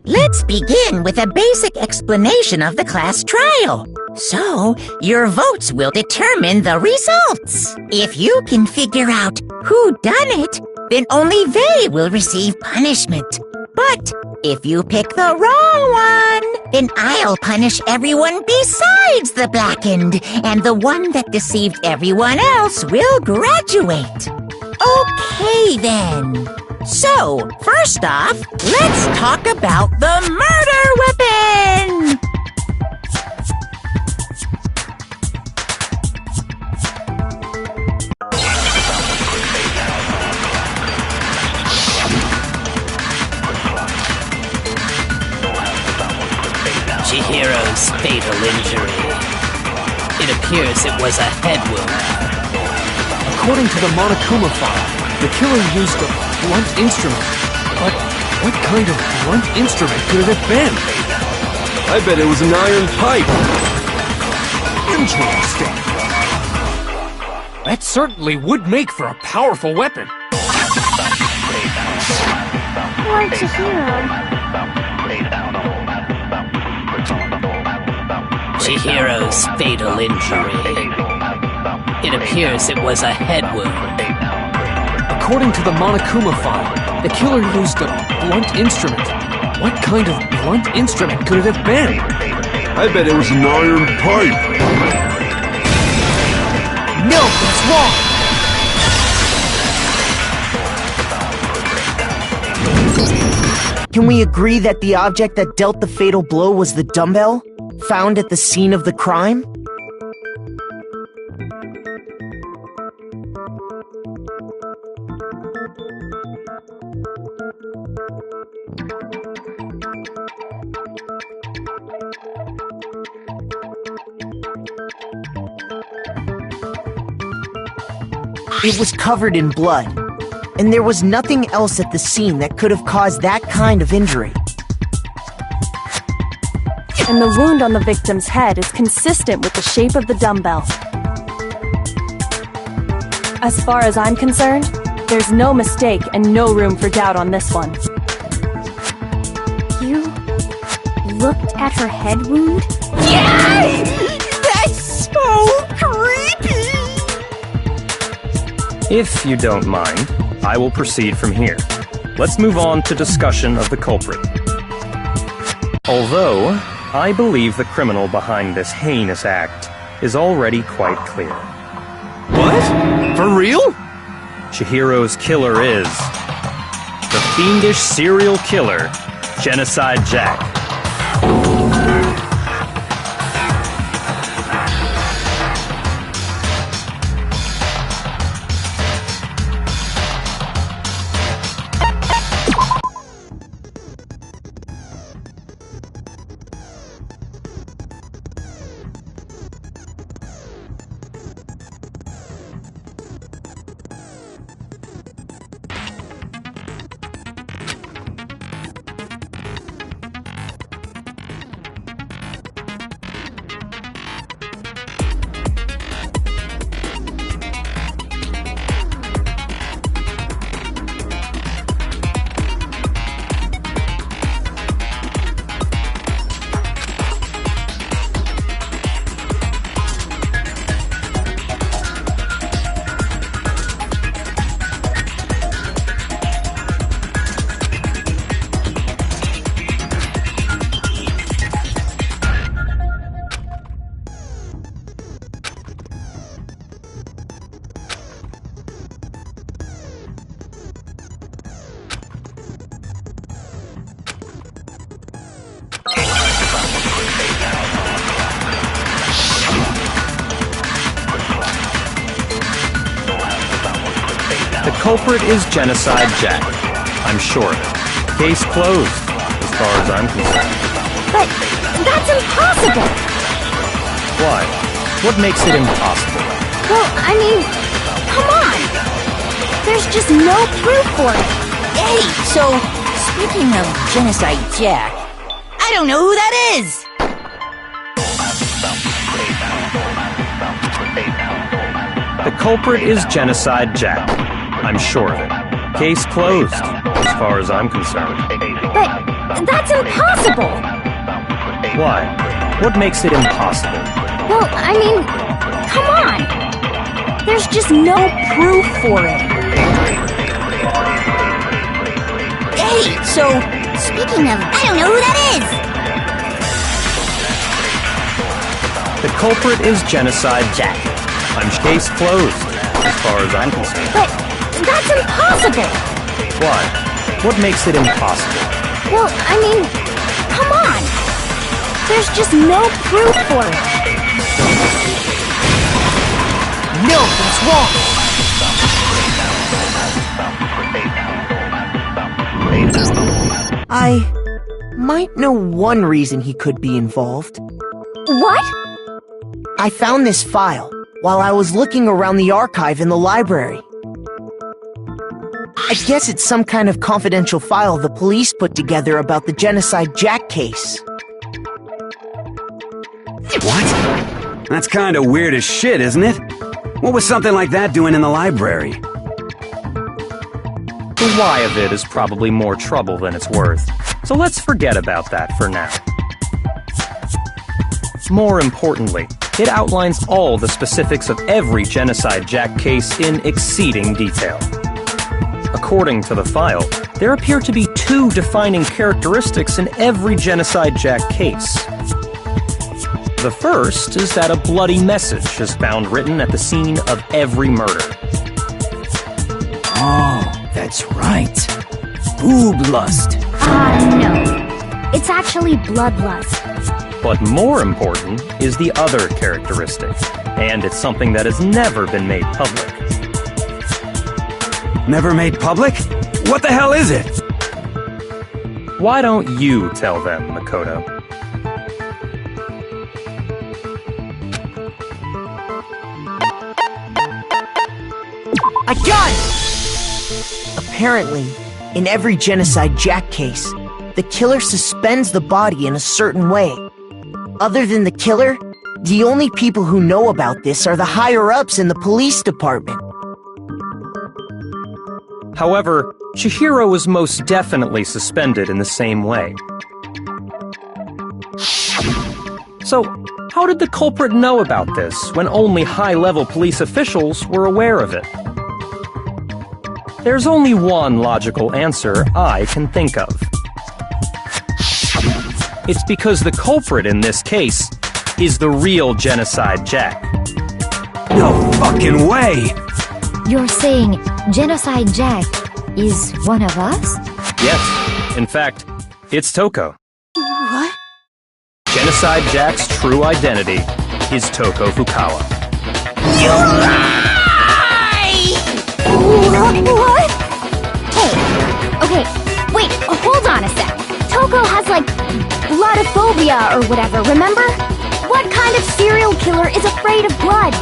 Let's begin with a basic explanation of the class trial. So, your votes will determine the results. If you can figure out who done it, then only they will receive punishment. But if you pick the wrong one, then I'll punish everyone besides the blackened, and the one that deceived everyone else will graduate. Okay, then. So, first off, let's talk about the murder weapon! Chihiro's fatal injury. It appears it was a head wound. According to the Monokuma file, the killer used a blunt instrument. But what kind of blunt instrument could it have been? I bet it was an iron pipe. Interesting. That certainly would make for a powerful weapon. Poor Chihiro. Chihiro's fatal injury. It appears it was a head wound. According to the Monokuma file, the killer used a blunt instrument. What kind of blunt instrument could it have been? I bet it was an iron pipe. No, that's wrong! Can we agree that the object that dealt the fatal blow was the dumbbell, found at the scene of the crime? It was covered in blood, and there was nothing else at the scene that could have caused that kind of injury. And the wound on the victim's head is consistent with the shape of the dumbbell. As far as I'm concerned, there's no mistake and no room for doubt on this one. You looked at her head wound? Yay! That's so creepy! If you don't mind, I will proceed from here. Let's move on to discussion of the culprit. Although, I believe the criminal behind this heinous act is already quite clear. What? For real? Chihiro's killer is the fiendish serial killer, Genocide Jack. culprit is Genocide Jack. I'm sure of it. Case closed, as far as I'm concerned. But that's impossible! Why? What makes it impossible? Well, I mean, come on! There's just no proof for it! Hey, so, speaking of Genocide Jack, I don't know who that is! The culprit is Genocide Jack. I'm sure of it. Case closed, as far as I'm concerned. But that's impossible! Why? What makes it impossible? Well, I mean, come on! There's just no proof for it. Hey, so, speaking of, I don't know who that is! The culprit is Genocide Jack. I'm case closed, as far as I'm concerned. But that's impossible! Why? What makes it impossible? Well, I mean, come on! There's just no proof for it. No, that's wrong! I might know one reason he could be involved. What? I found this file while I was looking around the archive in the library. I guess it's some kind of confidential file the police put together about the Genocide Jack case. What? That's kind of weird as shit, isn't it? What was something like that doing in the library? The why of it is probably more trouble than it's worth, so let's forget about that for now. More importantly, it outlines all the specifics of every Genocide Jack case in exceeding detail. According to the file, there appear to be two defining characteristics in every Genocide Jack case. The first is that a bloody message is found written at the scene of every murder. Oh, that's right. Boob lust. No. It's actually bloodlust. But more important is the other characteristic, and it's something that has never been made public. Never made public? What the hell is it? Why don't you tell them, Makoto? I got it! Apparently, in every Genocide Jack case, the killer suspends the body in a certain way. Other than the killer, the only people who know about this are the higher-ups in the police department. However, Chihiro was most definitely suspended in the same way. So, how did the culprit know about this when only high-level police officials were aware of it? There's only one logical answer I can think of. It's because the culprit in this case is the real Genocide Jack. No fucking way! You're saying Genocide Jack is one of us? Yes, in fact, it's Toko. What? Genocide Jack's true identity is Toko Fukawa. You lie! What? Hey, okay, wait, hold on a sec. Toko has, like, bloodophobia or whatever, remember? What kind of serial killer is afraid of blood?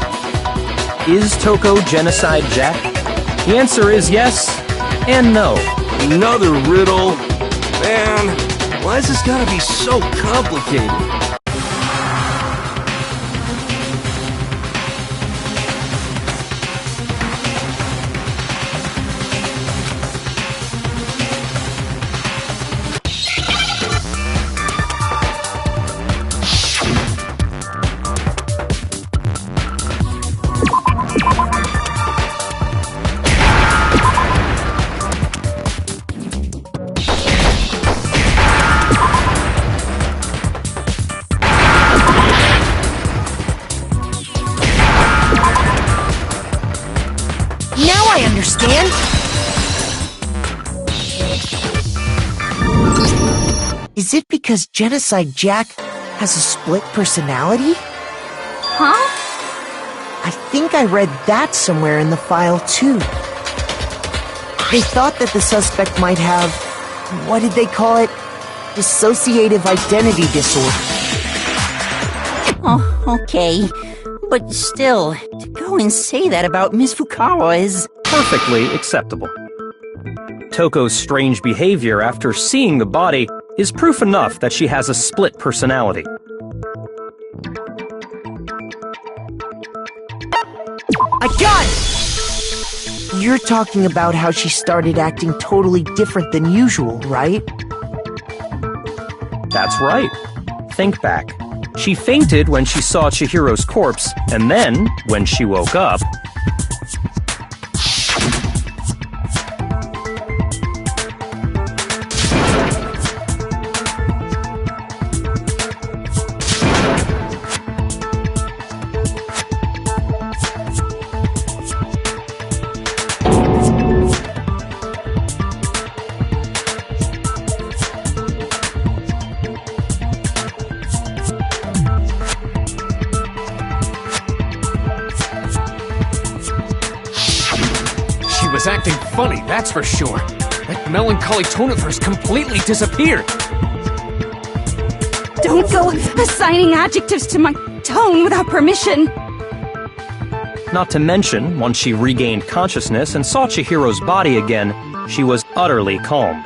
Is Toko Genocide Jack? The answer is yes and no. Another riddle? Man, why is this gotta be so complicated? Now I understand! Is it because Genocide Jack has a split personality? Huh? I think I read that somewhere in the file, too. They thought that the suspect might have, what did they call it? Dissociative identity disorder. Oh, okay. But still, to go and say that about Miss Fukawa is... Perfectly acceptable. Toko's strange behavior after seeing the body is proof enough that she has a split personality. I got it! You're talking about how she started acting totally different than usual, right? That's right. Think back. She fainted when she saw Chihiro's corpse, and then, when she woke up... Was acting funny, that's for sure. That melancholy tone of hers completely disappeared. Don't go assigning adjectives to my tone without permission. Not to mention, once she regained consciousness and saw Chihiro's body again, she was utterly calm.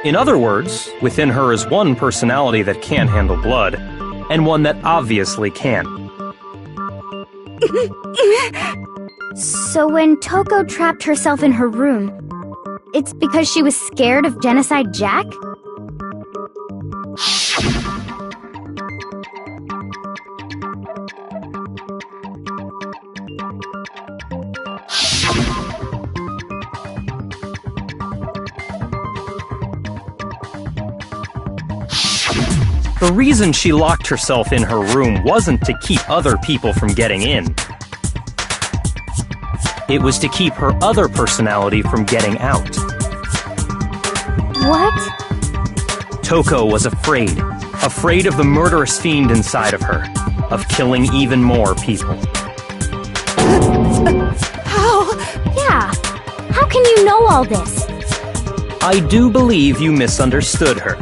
In other words, within her is one personality that can't handle blood, and one that obviously can. So when Toko trapped herself in her room, it's because she was scared of Genocide Jack? The reason she locked herself in her room wasn't to keep other people from getting in. It was to keep her other personality from getting out. What? Toko was afraid. Afraid of the murderous fiend inside of her. Of killing even more people. How? Yeah. How can you know all this? I do believe you misunderstood her.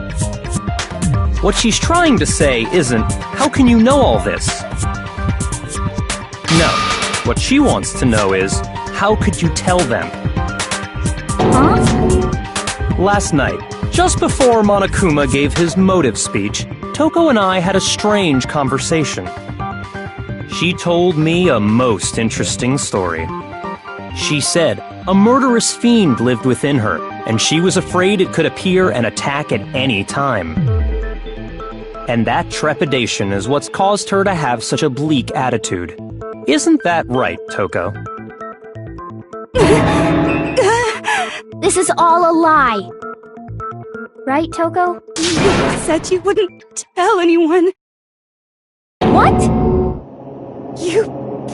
What she's trying to say isn't, how can you know all this? No. What she wants to know is, how could you tell them? Huh? Last night, just before Monokuma gave his motive speech, Toko and I had a strange conversation. She told me a most interesting story. She said a murderous fiend lived within her, and she was afraid it could appear and attack at any time. And that trepidation is what's caused her to have such a bleak attitude. Isn't that right, Toko? This is all a lie. Right, Toko? You said you wouldn't tell anyone. What? You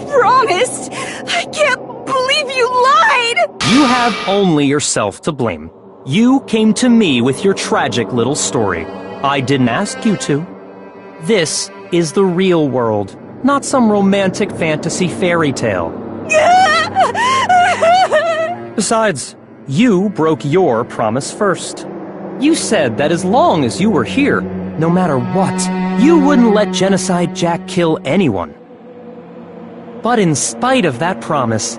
promised! I can't believe you lied! You have only yourself to blame. You came to me with your tragic little story. I didn't ask you to. This is the real world, not some romantic fantasy fairy tale. Besides, you broke your promise first. You said that as long as you were here, no matter what, you wouldn't let Genocide Jack kill anyone. But in spite of that promise,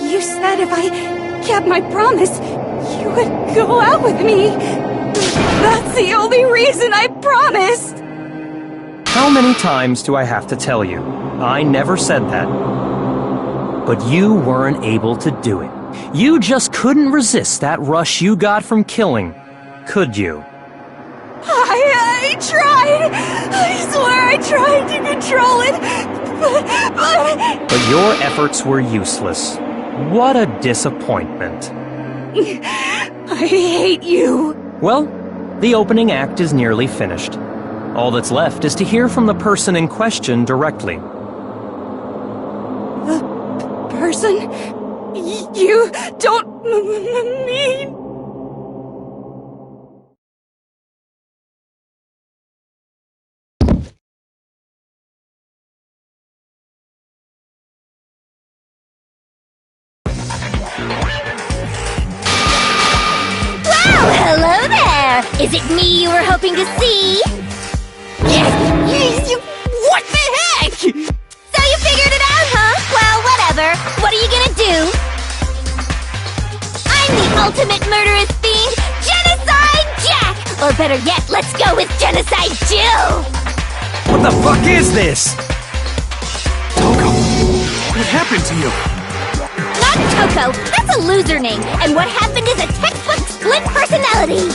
You said if I kept my promise, you would go out with me. That's the only reason I promised. how many times do I have to tell you? I never said that. But you weren't able to do it. You just couldn't resist that rush you got from killing, could you? I tried. I swear I tried to control it, but... But your efforts were useless. What a disappointment. I hate you. Well, the opening act is nearly finished. All that's left is to hear from the person in question directly. person. You don't mean... Hello there! Is it me you were hoping to see? What the heck? So you figured it out, huh? Well, whatever. What are you gonna do? I'm the ultimate murderous fiend, Genocide Jack! Or better yet, let's go with Genocide Jill! What the fuck is this? Toko, what happened to you? Not Toko, that's a loser name, and what happened is a textbook split personality.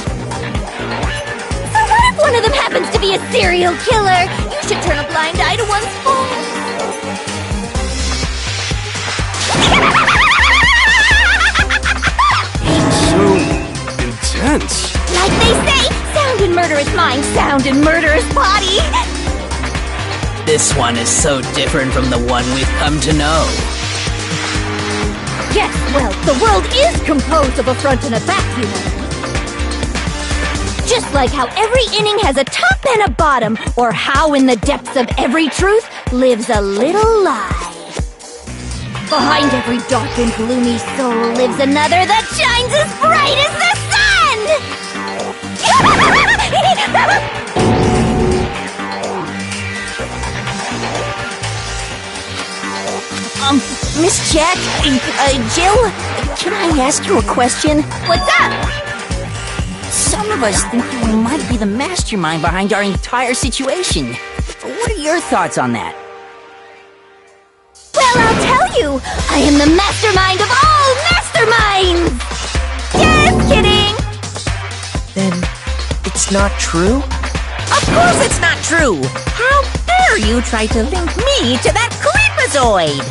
So what if one of them happens to be a serial killer? You should turn a blind eye to one's faults. So intense. Like they say, sound in murderous mind, sound in murderous body. This one is so different from the one we've come to know. Yes, well, the world is composed of a front and a back, you know. Just like how every inning has a top and a bottom, or how in the depths of every truth lives a little lie. Behind every dark and gloomy soul lives another that shines as bright as the Miss Jack, Jill, can I ask you a question? What's up? Some of us think you might be the mastermind behind our entire situation. What are your thoughts on that? Well, I'll tell you! I am the mastermind of all masterminds! Just kidding! Then it's not true? Of course it's not true! How dare you try to link me to that creepazoid!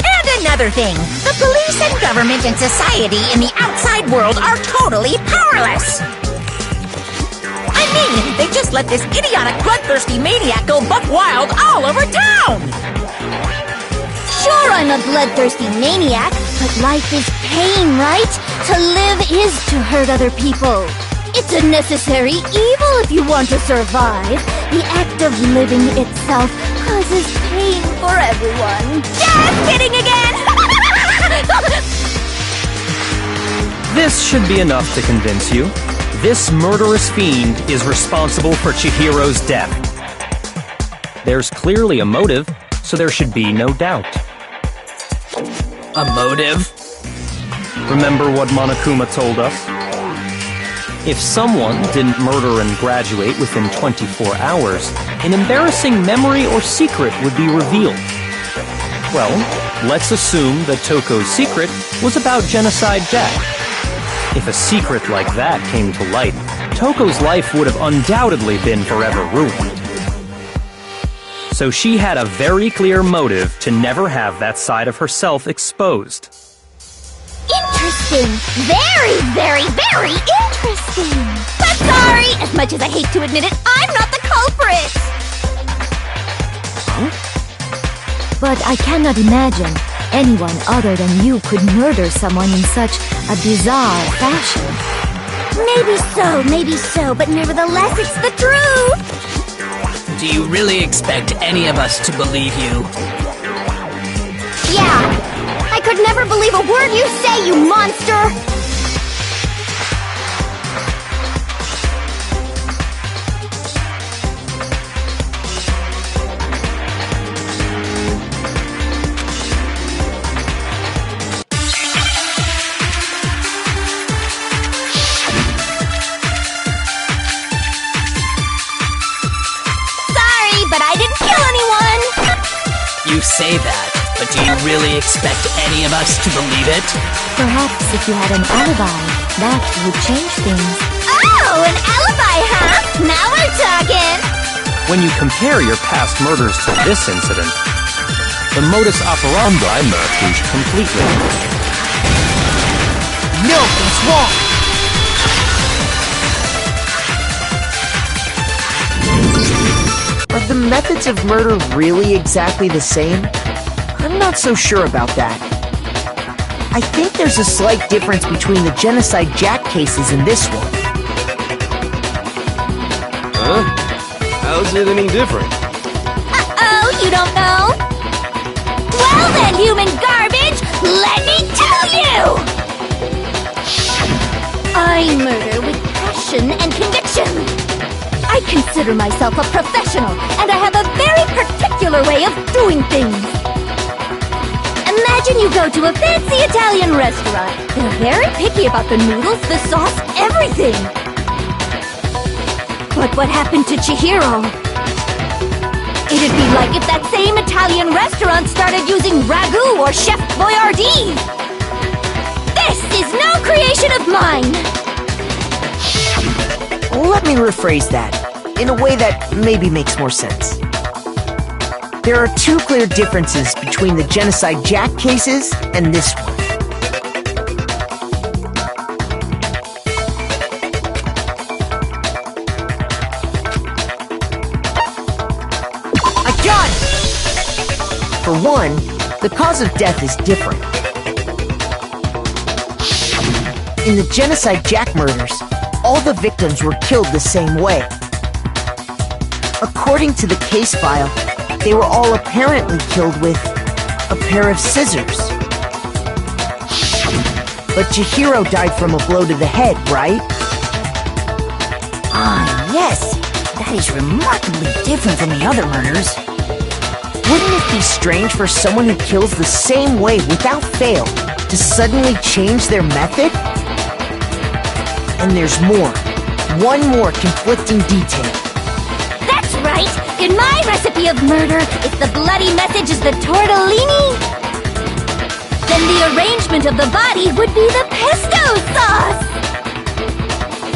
And another thing, the police and government and society in the outside world are totally powerless! I mean, they just let this idiotic, bloodthirsty maniac go buck wild all over town! Sure, I'm a bloodthirsty maniac, but life is pain, right? To live is to hurt other people. It's a necessary evil if you want to survive. The act of living itself causes pain for everyone. Just kidding again! This should be enough to convince you. This murderous fiend is responsible for Chihiro's death. There's clearly a motive, so there should be no doubt. A motive? Remember what Monokuma told us? If someone didn't murder and graduate within 24 hours, an embarrassing memory or secret would be revealed. Well, let's assume that Toko's secret was about Genocide Jack. If a secret like that came to light, Toko's life would have undoubtedly been forever ruined. So she had a very clear motive to never have that side of herself exposed. Interesting. Very, very, very interesting. But sorry, as much as I hate to admit it, I'm not the culprit. Huh? But I cannot imagine anyone other than you could murder someone in such a bizarre fashion. Maybe so, but nevertheless, it's the truth. Do you really expect any of us to believe you? Yeah. I could never believe a word you say, you monster! Sorry, but I didn't kill anyone! You say that. But do you really expect any of us to believe it? Perhaps if you had an alibi, that would change things. Oh, an alibi, huh? Now we're talking! When you compare your past murders to this incident, the modus operandi merges completely. Milk and swamp! Are the methods of murder really exactly the same? I'm not so sure about that. I think there's a slight difference between the Genocide Jack cases and this one. Huh? How's it any different? Uh-oh, you don't know? Well then, human garbage, let me tell you! I murder with passion and conviction. I consider myself a professional, and I have a very particular way of doing things. Imagine you go to a fancy Italian restaurant. They're very picky about the noodles, the sauce, everything. But what happened to Chihiro? It'd be like if that same Italian restaurant started using ragu or Chef Boyardee. This is no creation of mine! Let me rephrase that, in a way that maybe makes more sense. There are two clear differences between the Genocide Jack cases and this one. A gun! For one, the cause of death is different. In the Genocide Jack murders, all the victims were killed the same way. According to the case file, they were all apparently killed with a pair of scissors. But Chihiro died from a blow to the head, right? Ah, yes. That is remarkably different from the other murders. Wouldn't it be strange for someone who kills the same way without fail to suddenly change their method? And there's more. One more conflicting detail. That's right! In my recipe of murder, if the bloody message is the tortellini, then the arrangement of the body would be the pesto sauce!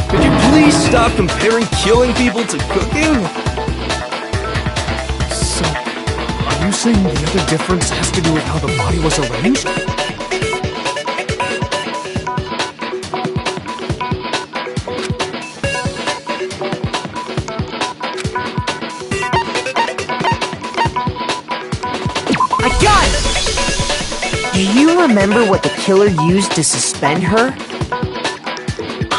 Could you please stop comparing killing people to cooking? So, are you saying the other difference has to do with how the body was arranged? Do you remember what the killer used to suspend her?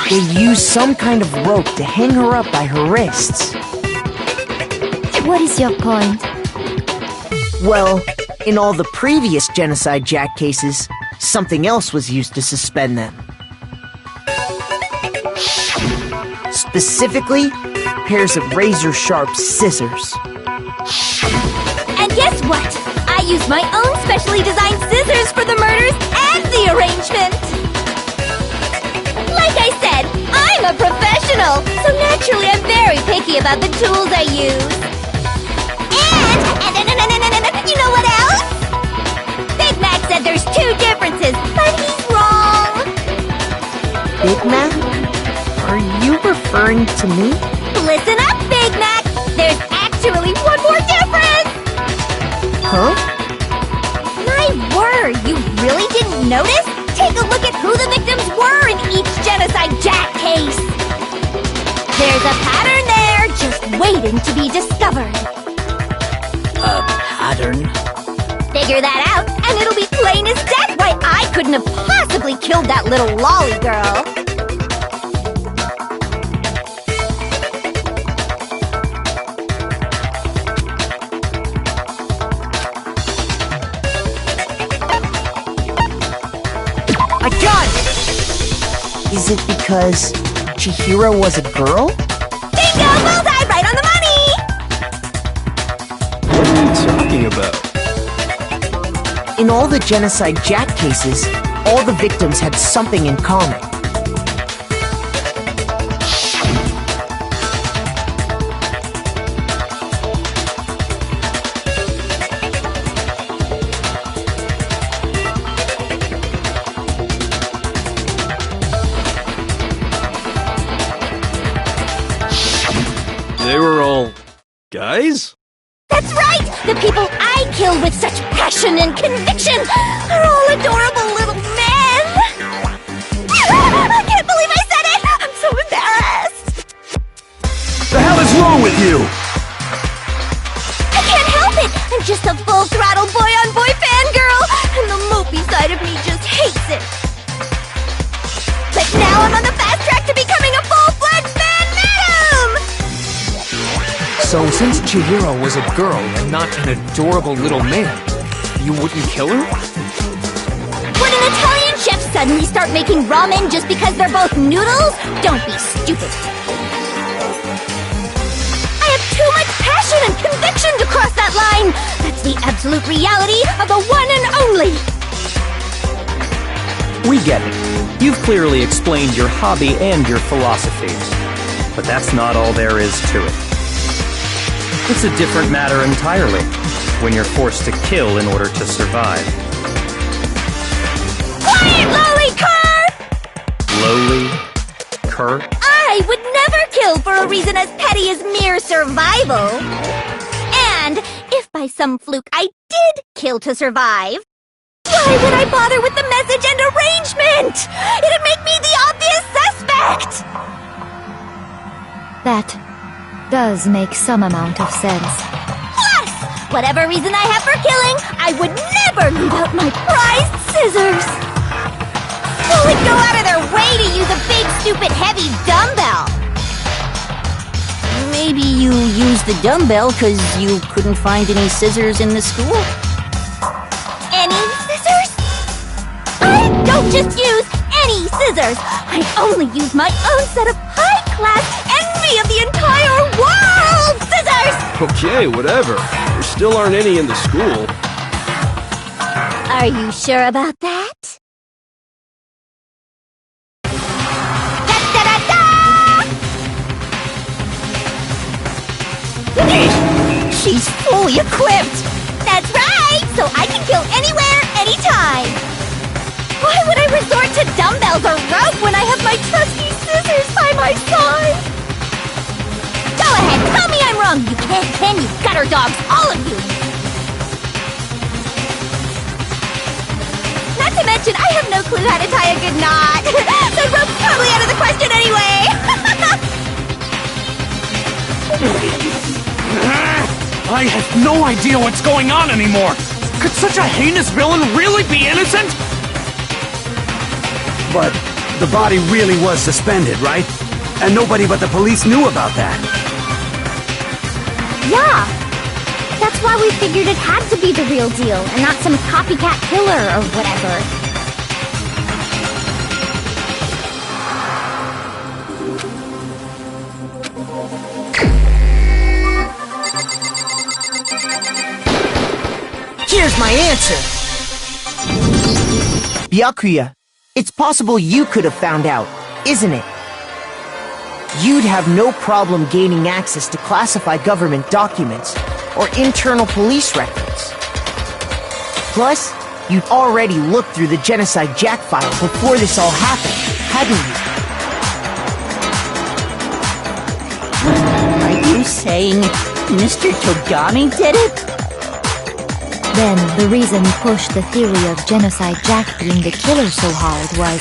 They used some kind of rope to hang her up by her wrists. What is your point? Well, in all the previous Genocide Jack cases, something else was used to suspend them. Specifically, pairs of razor-sharp scissors. And guess what? I used my own specially designed scissors for the murders and the arrangement! Like I said, I'm a professional, so naturally I'm very picky about the tools I use. And you know what else? Big Mac said there's two differences, but he's wrong! Big Mac? Are you referring to me? Listen up, Big Mac! There's actually one more difference! Huh? My word, you really didn't notice? Take a look at who the victims were in each Genocide Jack case! There's a pattern there, just waiting to be discovered. A pattern? Figure that out, and it'll be plain as death why I couldn't have possibly killed that little lolly girl. A gun! Is it because Chihiro was a girl? Bingo! Bullseye! Right on the money! What are you talking about? In all the Genocide Jack cases, all the victims had something in common. They were all guys? That's right! The people I kill with such passion and conviction are all adorable little men! I can't believe I said it! I'm so embarrassed! The hell is wrong with you? I can't help it! I'm just a full-throttle boy-on-boy fangirl, and the mopey side of me just hates So since Chihiro was a girl and not an adorable little man, you wouldn't kill her? Would an Italian chef suddenly start making ramen just because they're both noodles? Don't be stupid. I have too much passion and conviction to cross that line. That's the absolute reality of the one and only. We get it. You've clearly explained your hobby and your philosophies. But that's not all there is to it. It's a different matter entirely when you're forced to kill in order to survive. Quiet, lowly cur! Lowly? Cur? I would never kill for a reason as petty as mere survival. And if by some fluke I did kill to survive, why would I bother with the message and arrangement? It'd make me the obvious suspect! That does make some amount of sense. Plus, whatever reason I have for killing, I would never leave out my prized scissors. Who would go out of their way to use a big, stupid, heavy dumbbell? Maybe you used the dumbbell because you couldn't find any scissors in the school? Any scissors? I don't just use any scissors. I only use my own set of high-class envy of the entire world scissors! Okay, whatever. There still aren't any in the school. Are you sure about that? She's fully equipped! That's right! So I can kill anywhere, anytime! Why would I resort to dumbbells or rope when I have my trusty scissors by my side? Go ahead, tell me I'm wrong! You can't pen, you gutter dogs, all of you! Not to mention, I have no clue how to tie a good knot! The rope's probably out of the question anyway! I have no idea what's going on anymore! Could such a heinous villain really be innocent? But the body really was suspended, right? And nobody but the police knew about that. Yeah! That's why we figured it had to be the real deal, and not some copycat killer or whatever. Here's my answer! Byakuya, it's possible you could have found out, isn't it? You'd have no problem gaining access to classified government documents or internal police records. Plus, you'd already looked through the Genocide Jack file before this all happened, hadn't you? Are you saying Mr. Togami did it? Then, the reason he pushed the theory of Genocide Jack being the killer so hard was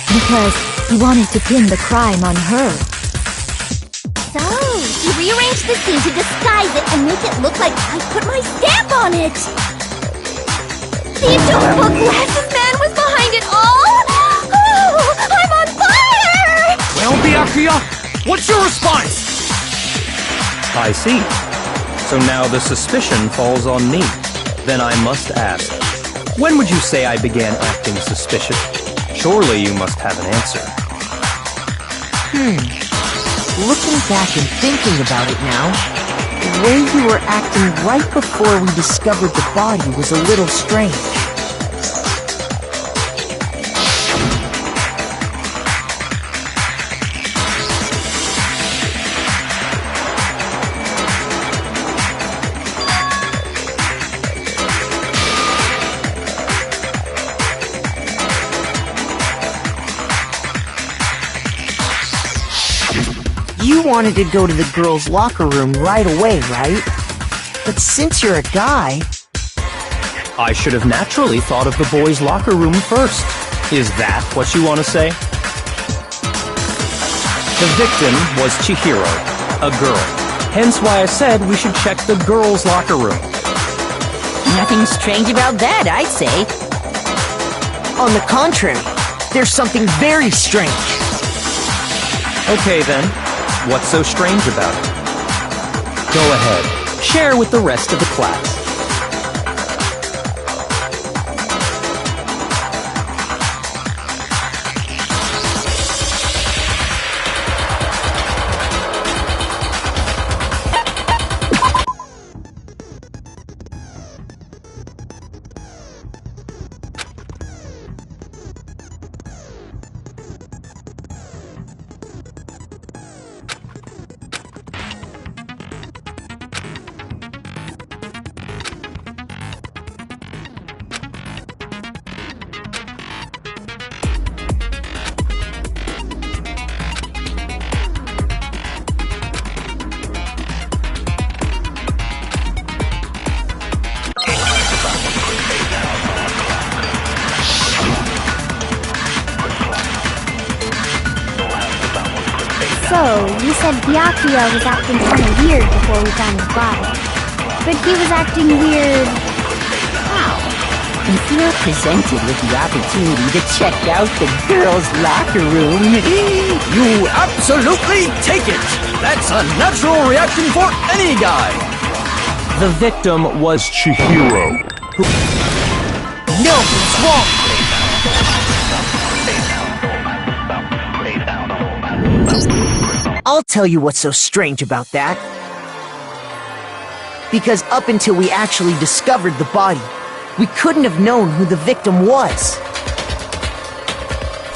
because he wanted to pin the crime on her. So, he rearranged the scene to disguise it and make it look like I put my stamp on it! The adorable glasses man was behind it all! Oh, I'm on fire! Well, Byakuya, what's your response? I see. So now the suspicion falls on me. Then I must ask, when would you say I began acting suspicious? Surely you must have an answer. Looking back and thinking about it now, the way you were acting right before we discovered the body was a little strange. You wanted to go to the girls' locker room right away, right? But since you're a guy... I should have naturally thought of the boys' locker room first. Is that what you want to say? The victim was Chihiro, a girl. Hence why I said we should check the girls' locker room. Nothing strange about that, I'd say. On the contrary, there's something very strange. Okay then. What's so strange about it? Go ahead, share with the rest of the class. So, you said Byakuya was acting kind of weird before we found his body. But he was acting weird... how? If you're presented with the opportunity to check out the girls' locker room, You absolutely take it! That's a natural reaction for any guy! The victim was Chihiro. No, it's wrong! I'll tell you what's so strange about that. Because up until we actually discovered the body, we couldn't have known who the victim was.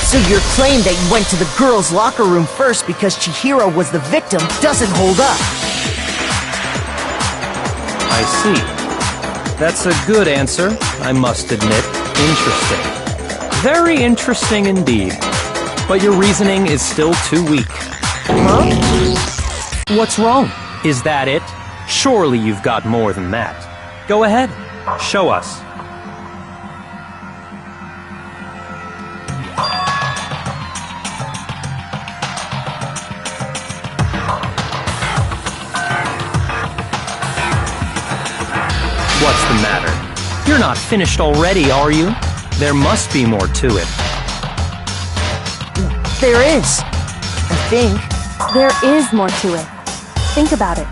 So your claim that you went to the girls' locker room first because Chihiro was the victim doesn't hold up. I see. That's a good answer, I must admit. Interesting. Very interesting indeed. But your reasoning is still too weak. Huh? What's wrong? Is that it? Surely you've got more than that. Go ahead. Show us. What's the matter? You're not finished already, are you? There must be more to it. There is. I think. There is more to it. Think about it.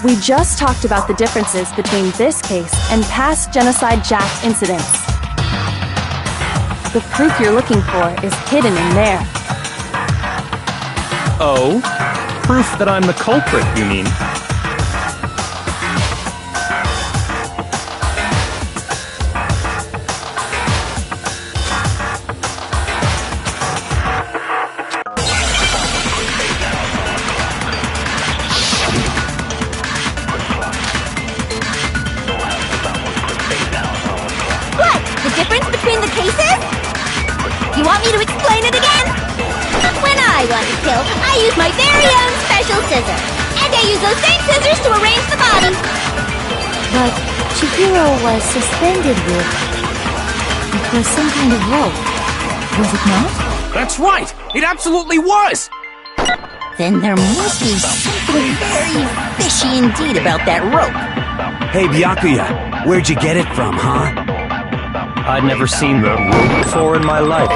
We just talked about the differences between this case and past Genocide Jack incidents. The proof you're looking for is hidden in there. Oh? Proof that I'm the culprit, you mean? You want me to explain it again? When I want to kill, I use my very own special scissors. And I use those same scissors to arrange the body. But Chihiro was suspended with... it was some kind of rope. Was it not? That's right! It absolutely was! then there must be something very fishy indeed about that rope. Hey, Byakuya, where'd you get it from, huh? I'd never seen that rope before in my life.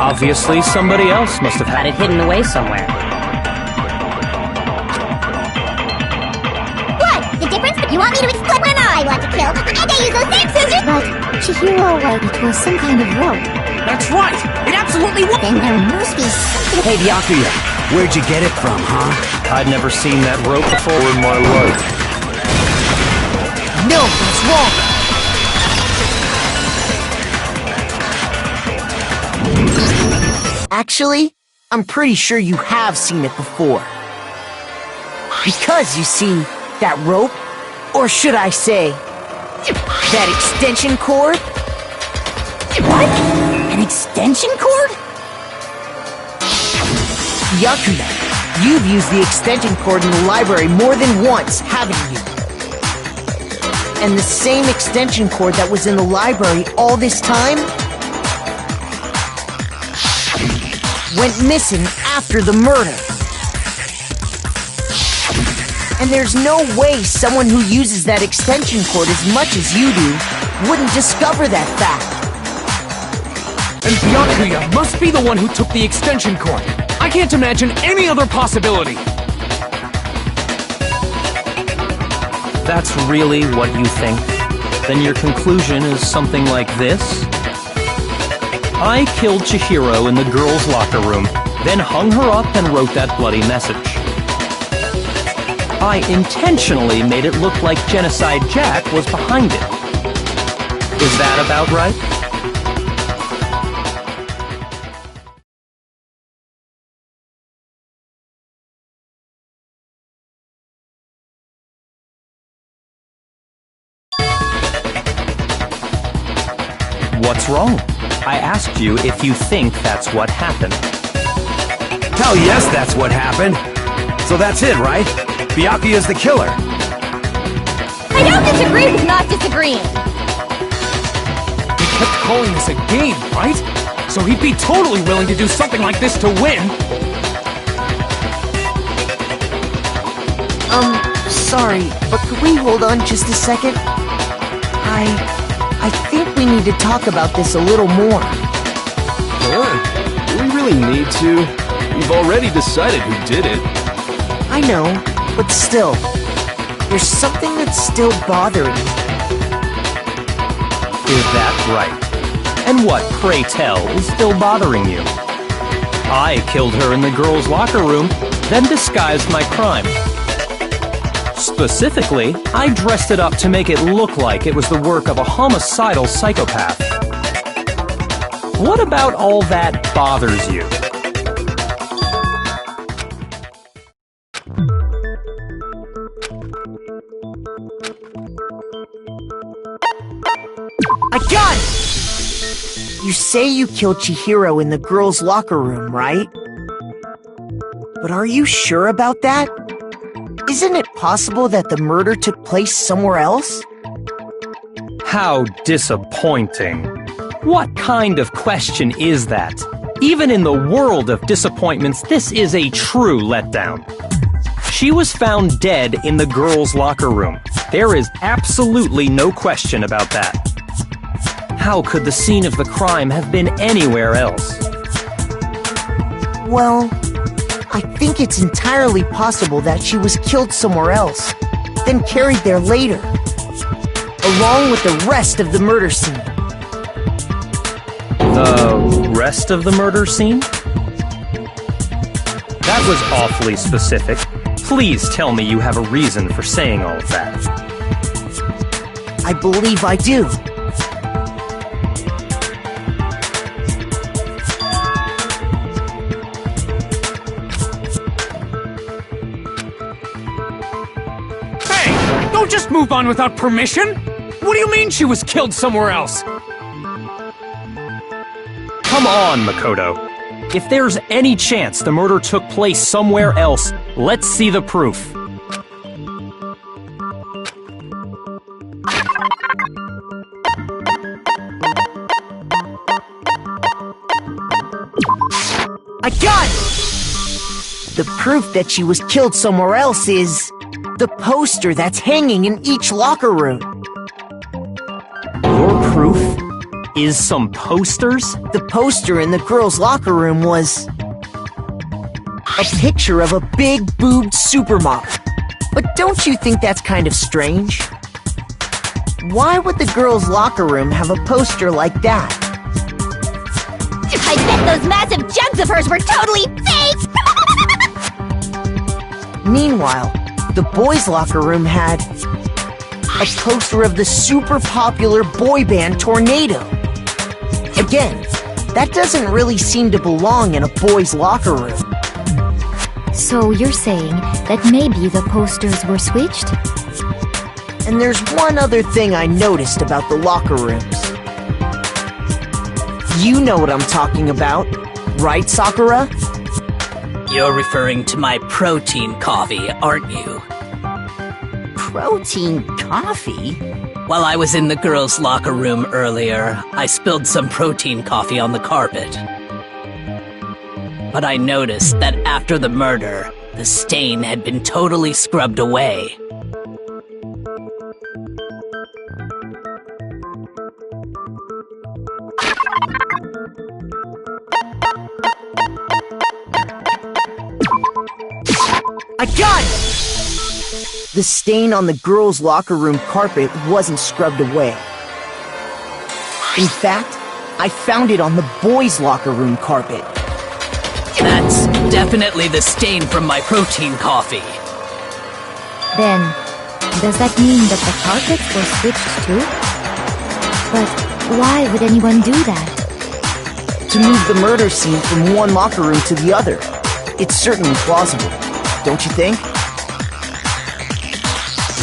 Obviously, somebody else must have had it hidden away somewhere. What? The difference? You want me to explain when I want to kill, and I use those same scissors? But Chihiro, it was some kind of rope. That's right! It absolutely was! Then there must be something... Hey, Byakuya, where'd you get it from, huh? I'd never seen that rope before in my life. No, that's wrong! Actually, I'm pretty sure you have seen it before. Because, you see, that rope, or should I say, that extension cord? What? An extension cord? Byakuya, you've used the extension cord in the library more than once, haven't you? And the same extension cord that was in the library all this time went missing after the murder. And there's no way someone who uses that extension cord as much as you do wouldn't discover that fact. And Byakuya must be the one who took the extension cord. I can't imagine any other possibility! That's really what you think? Then your conclusion is something like this? I killed Chihiro in the girls' locker room, then hung her up and wrote that bloody message. I intentionally made it look like Genocide Jack was behind it. Is that about right? What's wrong? I asked you if you think that's what happened. Hell yes, that's what happened. So that's it, right? Byakuya's the killer. I don't disagree with not disagreeing. He kept calling this a game, right? So he'd be totally willing to do something like this to win. Sorry, but could we hold on just a second? I think we need to talk about this a little more. Do we really need to? We've already decided who did it. I know, but still, there's something that's still bothering me. Is that right? And what, pray tell, is still bothering you? I killed her in the girls' locker room, then disguised my crime. Specifically, I dressed it up to make it look like it was the work of a homicidal psychopath. What about all that bothers you? I got it! You say you killed Chihiro in the girls' locker room, right? But are you sure about that? Isn't it possible that the murder took place somewhere else? How disappointing. What kind of question is that? Even in the world of disappointments, this is a true letdown. She was found dead in the girls' locker room. There is absolutely no question about that. How could the scene of the crime have been anywhere else? Well, I think it's entirely possible that she was killed somewhere else, then carried there later, along with the rest of the murder scene. The rest of the murder scene? That was awfully specific. Please tell me you have a reason for saying all of that. I believe I do. Don't just move on without permission! What do you mean she was killed somewhere else? Come on, Makoto. If there's any chance the murder took place somewhere else, let's see the proof. I got it! The proof that she was killed somewhere else is the poster that's hanging in each locker room. Your proof is some posters? The poster in the girls' locker room was a picture of a big-boobed supermodel. But don't you think that's kind of strange? Why would the girls' locker room have a poster like that? I bet those massive jugs of hers were totally fake! Meanwhile, the boys' locker room had a poster of the super popular boy band Tornado. Again, that doesn't really seem to belong in a boys' locker room. So you're saying that maybe the posters were switched? And there's one other thing I noticed about the locker rooms. You know what I'm talking about, right, Sakura? You're referring to my protein coffee, aren't you? Protein coffee? While I was in the girls' locker room earlier, I spilled some protein coffee on the carpet. But I noticed that after the murder, the stain had been totally scrubbed away. A gun! The stain on the girls' locker room carpet wasn't scrubbed away. In fact, I found it on the boys' locker room carpet. That's definitely the stain from my protein coffee. Then, does that mean that the carpets were switched too? But why would anyone do that? To move the murder scene from one locker room to the other. It's certainly plausible, don't you think?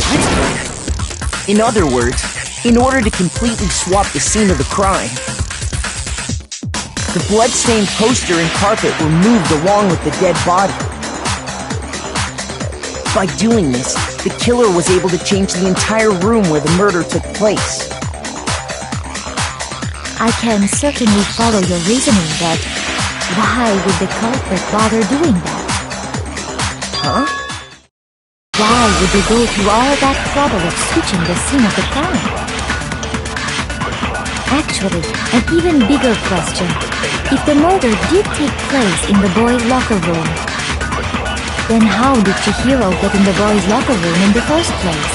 What? In other words, in order to completely swap the scene of the crime, the blood-stained poster and carpet were moved along with the dead body. By doing this, the killer was able to change the entire room where the murder took place. I can certainly follow your reasoning, but why would the culprit bother doing that? Huh? Why would they go through all that trouble of switching the scene of the crime? Actually, an even bigger question. If the murder did take place in the boys' locker room, then how did Chihiro get in the boys' locker room in the first place?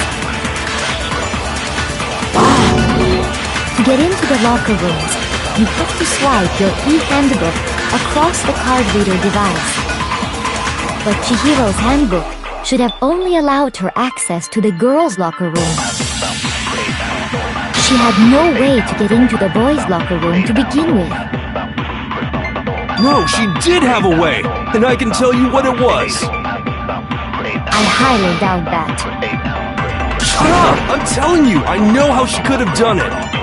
To get into the locker rooms, you have to swipe your e-handbook across the card reader device. But Chihiro's handbook should have only allowed her access to the girls' locker room. She had no way to get into the boys' locker room to begin with. No, she did have a way, and I can tell you what it was. I highly doubt that. Shut up! I'm telling you, I know how she could have done it.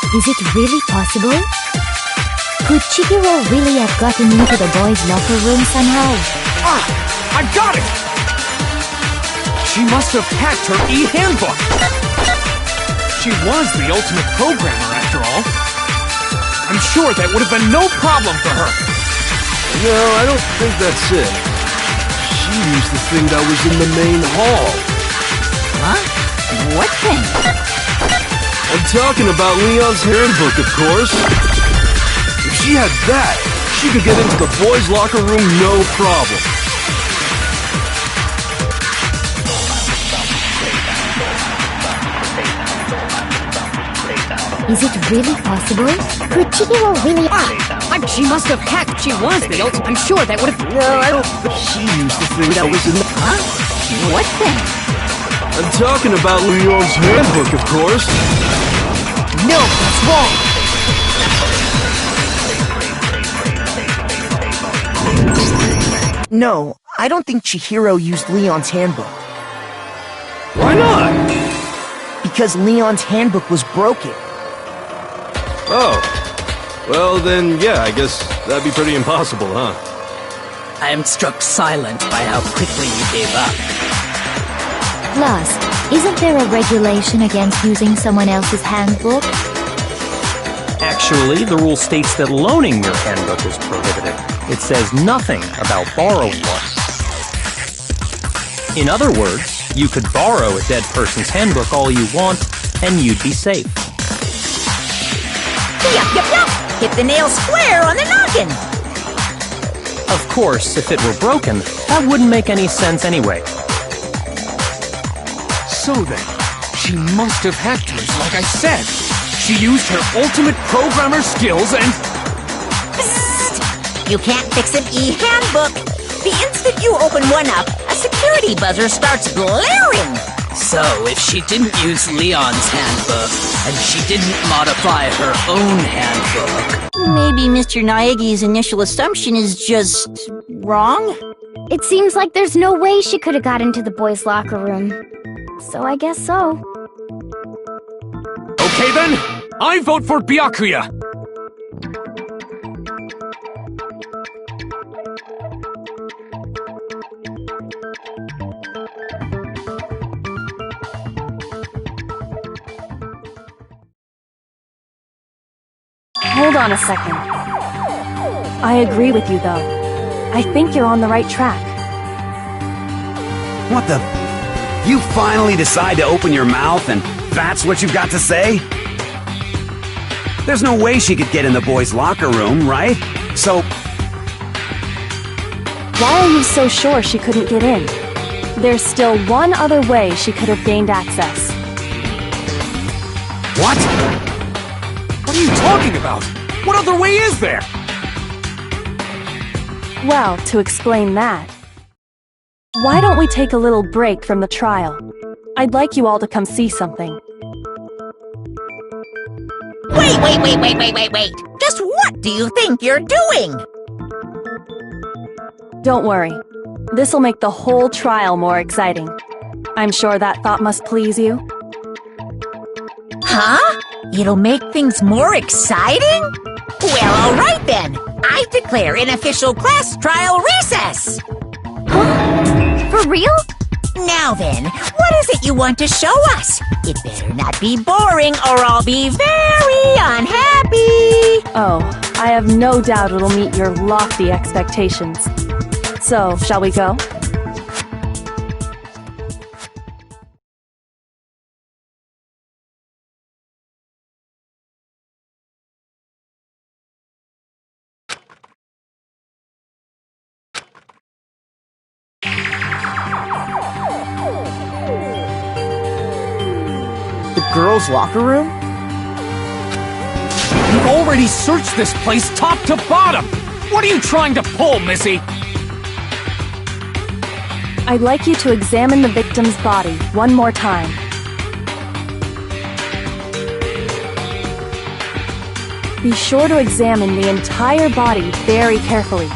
Is it really possible? Could Chihiro really have gotten into the boys' locker room somehow? Ah! I got it! She must have hacked her e-handbook! She was the ultimate programmer, after all. I'm sure that would have been no problem for her. No, I don't think that's it. She used the thing that was in the main hall. Huh? What thing? I'm talking about Leon's handbook, of course. If she had that, she could get into the boys' locker room no problem. Is it really possible? Could Chihiro really... She must have hacked. She was the ultimate. I'm sure that would have... No, I don't think she used the thing that was in the... Huh? What thing? I'm talking about Leon's handbook, of course. No, that's wrong! No, I don't think Chihiro used Leon's handbook. Why not? Because Leon's handbook was broken. Oh. Well, then, yeah, I guess that'd be pretty impossible, huh? I am struck silent by how quickly you gave up. Plus, isn't there a regulation against using someone else's handbook? Actually, the rule states that loaning your handbook is prohibited. It says nothing about borrowing one. In other words, you could borrow a dead person's handbook all you want, and you'd be safe. Yup, yup, yup! Hit the nail square on the noggin! Of course, if it were broken, that wouldn't make any sense anyway. So then, she must have hacked hers like I said. She used her ultimate programmer skills and... Psst! You can't fix an e-handbook! The instant you open one up, a security buzzer starts blaring! So, if she didn't use Leon's handbook, and she didn't modify her own handbook... Maybe Mr. Naegi's initial assumption is just... wrong? It seems like there's no way she could have got into the boys' locker room. So I guess so. Okay then, I vote for Byakuya! Hold on a second. I agree with you, though. I think you're on the right track. What the? You finally decide to open your mouth and that's what you've got to say? There's no way she could get in the boys' locker room, right? So... Why are you so sure she couldn't get in? There's still one other way she could have gained access. What? What are you talking about? What other way is there? Well, to explain that, why don't we take a little break from the trial? I'd like you all to come see something. Wait! Just what do you think you're doing? Don't worry. This'll make the whole trial more exciting. I'm sure that thought must please you. Huh? It'll make things more exciting? Well, alright then. I declare an official class trial recess. Huh? For real? Now then, what is it you want to show us? It better not be boring or I'll be very unhappy. Oh, I have no doubt it'll meet your lofty expectations. So, shall we go? The girls' locker room? You've already searched this place top to bottom! What are you trying to pull, Missy? I'd like you to examine the victim's body one more time. Be sure to examine the entire body very carefully.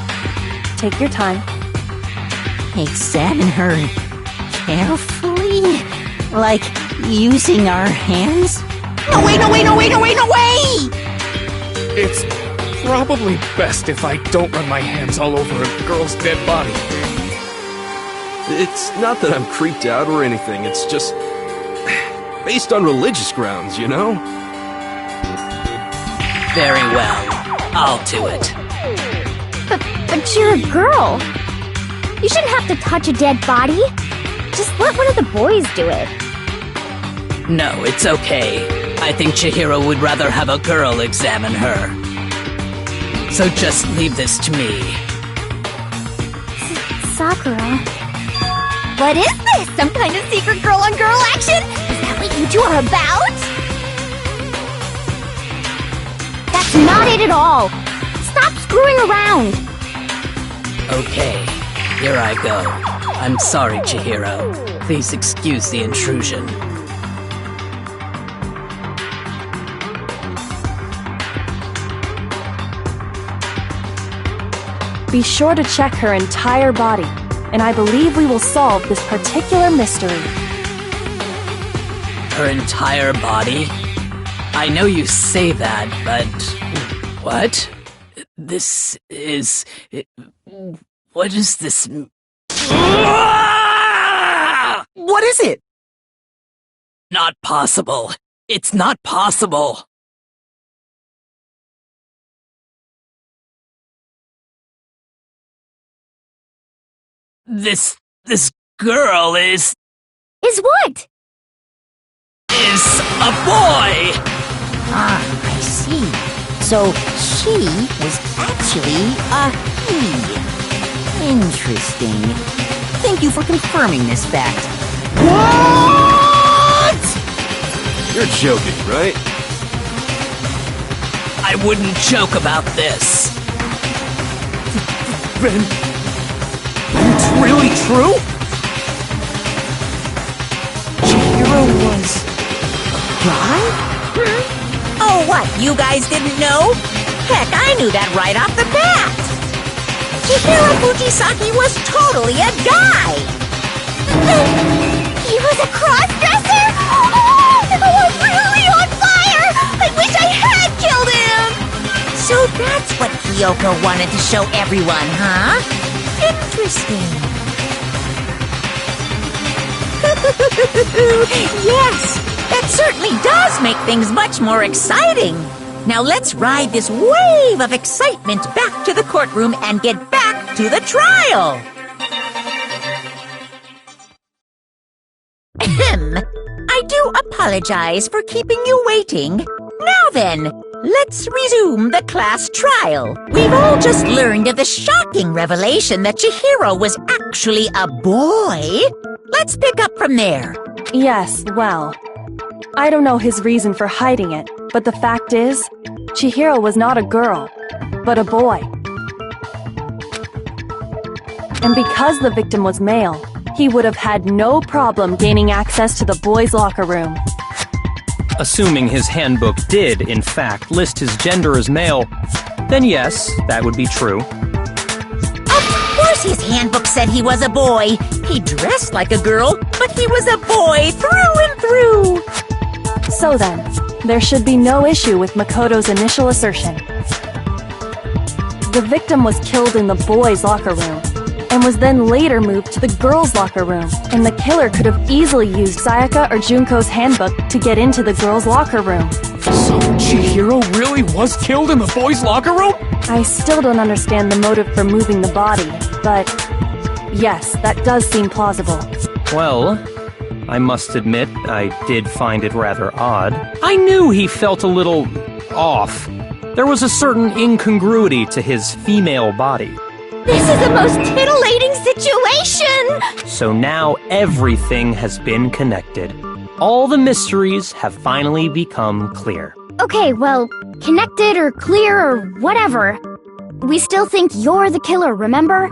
Take your time. Examine her carefully? Like using our hands? No way! It's probably best if I don't run my hands all over a girl's dead body. It's not that I'm creeped out or anything, it's just... based on religious grounds, you know? Very well. I'll do it. But you're a girl. You shouldn't have to touch a dead body. Just let one of the boys do it. No, it's okay. I think Chihiro would rather have a girl examine her. So just leave this to me. Sakura. What is this? Some kind of secret girl-on-girl action? Is that what you two are about? That's not it at all. Stop screwing around. Okay, here I go. I'm sorry, Chihiro. Please excuse the intrusion. Be sure to check her entire body, and I believe we will solve this particular mystery. Her entire body? I know you say that, but... What? This is... What is this... What is it? Not possible. It's not possible. This girl is what? Is a boy! Ah, I see. So she was actually a he. Interesting. Thank you for confirming this fact. What? You're joking, right? I wouldn't joke about this. Ben... It's really true? Chihiro was... a guy? Oh, what, you guys didn't know? Heck, I knew that right off the bat! Chihiro Fujisaki was totally a guy! He was a cross-dresser? Oh, I'm really on fire! I wish I had killed him! So that's what Kyoko wanted to show everyone, huh? Interesting. Yes, that certainly does make things much more exciting. Now let's ride this wave of excitement back to the courtroom and get back to the trial. I do apologize for keeping you waiting. Now then, let's resume the class trial. We've all just learned of the shocking revelation that Chihiro was actually a boy. Let's pick up from there. Yes, well, I don't know his reason for hiding it, but the fact is, Chihiro was not a girl, but a boy. And because the victim was male, he would have had no problem gaining access to the boys' locker room. Assuming his handbook did, in fact, list his gender as male, then yes, that would be true. Of course his handbook said he was a boy. He dressed like a girl, but he was a boy through and through. So then, there should be no issue with Makoto's initial assertion. The victim was killed in the boys' locker room, and was then later moved to the girls' locker room, and the killer could have easily used Sayaka or Junko's handbook to get into the girls' locker room. So Chihiro really was killed in the boys' locker room? I still don't understand the motive for moving the body, but yes, that does seem plausible. Well, I must admit, I did find it rather odd. I knew he felt a little off. There was a certain incongruity to his female body. This is the most titillating situation! So now everything has been connected. All the mysteries have finally become clear. Okay, well, connected or clear or whatever. We still think you're the killer, remember?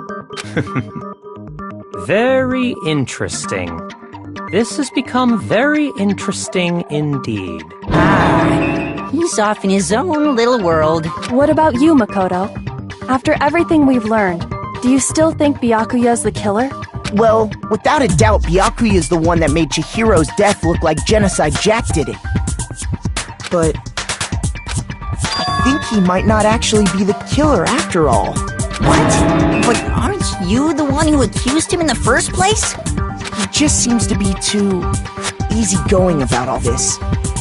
Very interesting. This has become very interesting indeed. He's off in his own little world. What about you, Makoto? After everything we've learned, do you still think Byakuya's the killer? Well, without a doubt, Byakuya is the one that made Chihiro's death look like Genocide Jack did it. But I think he might not actually be the killer after all. What? But aren't you the one who accused him in the first place? He just seems to be too easygoing about all this.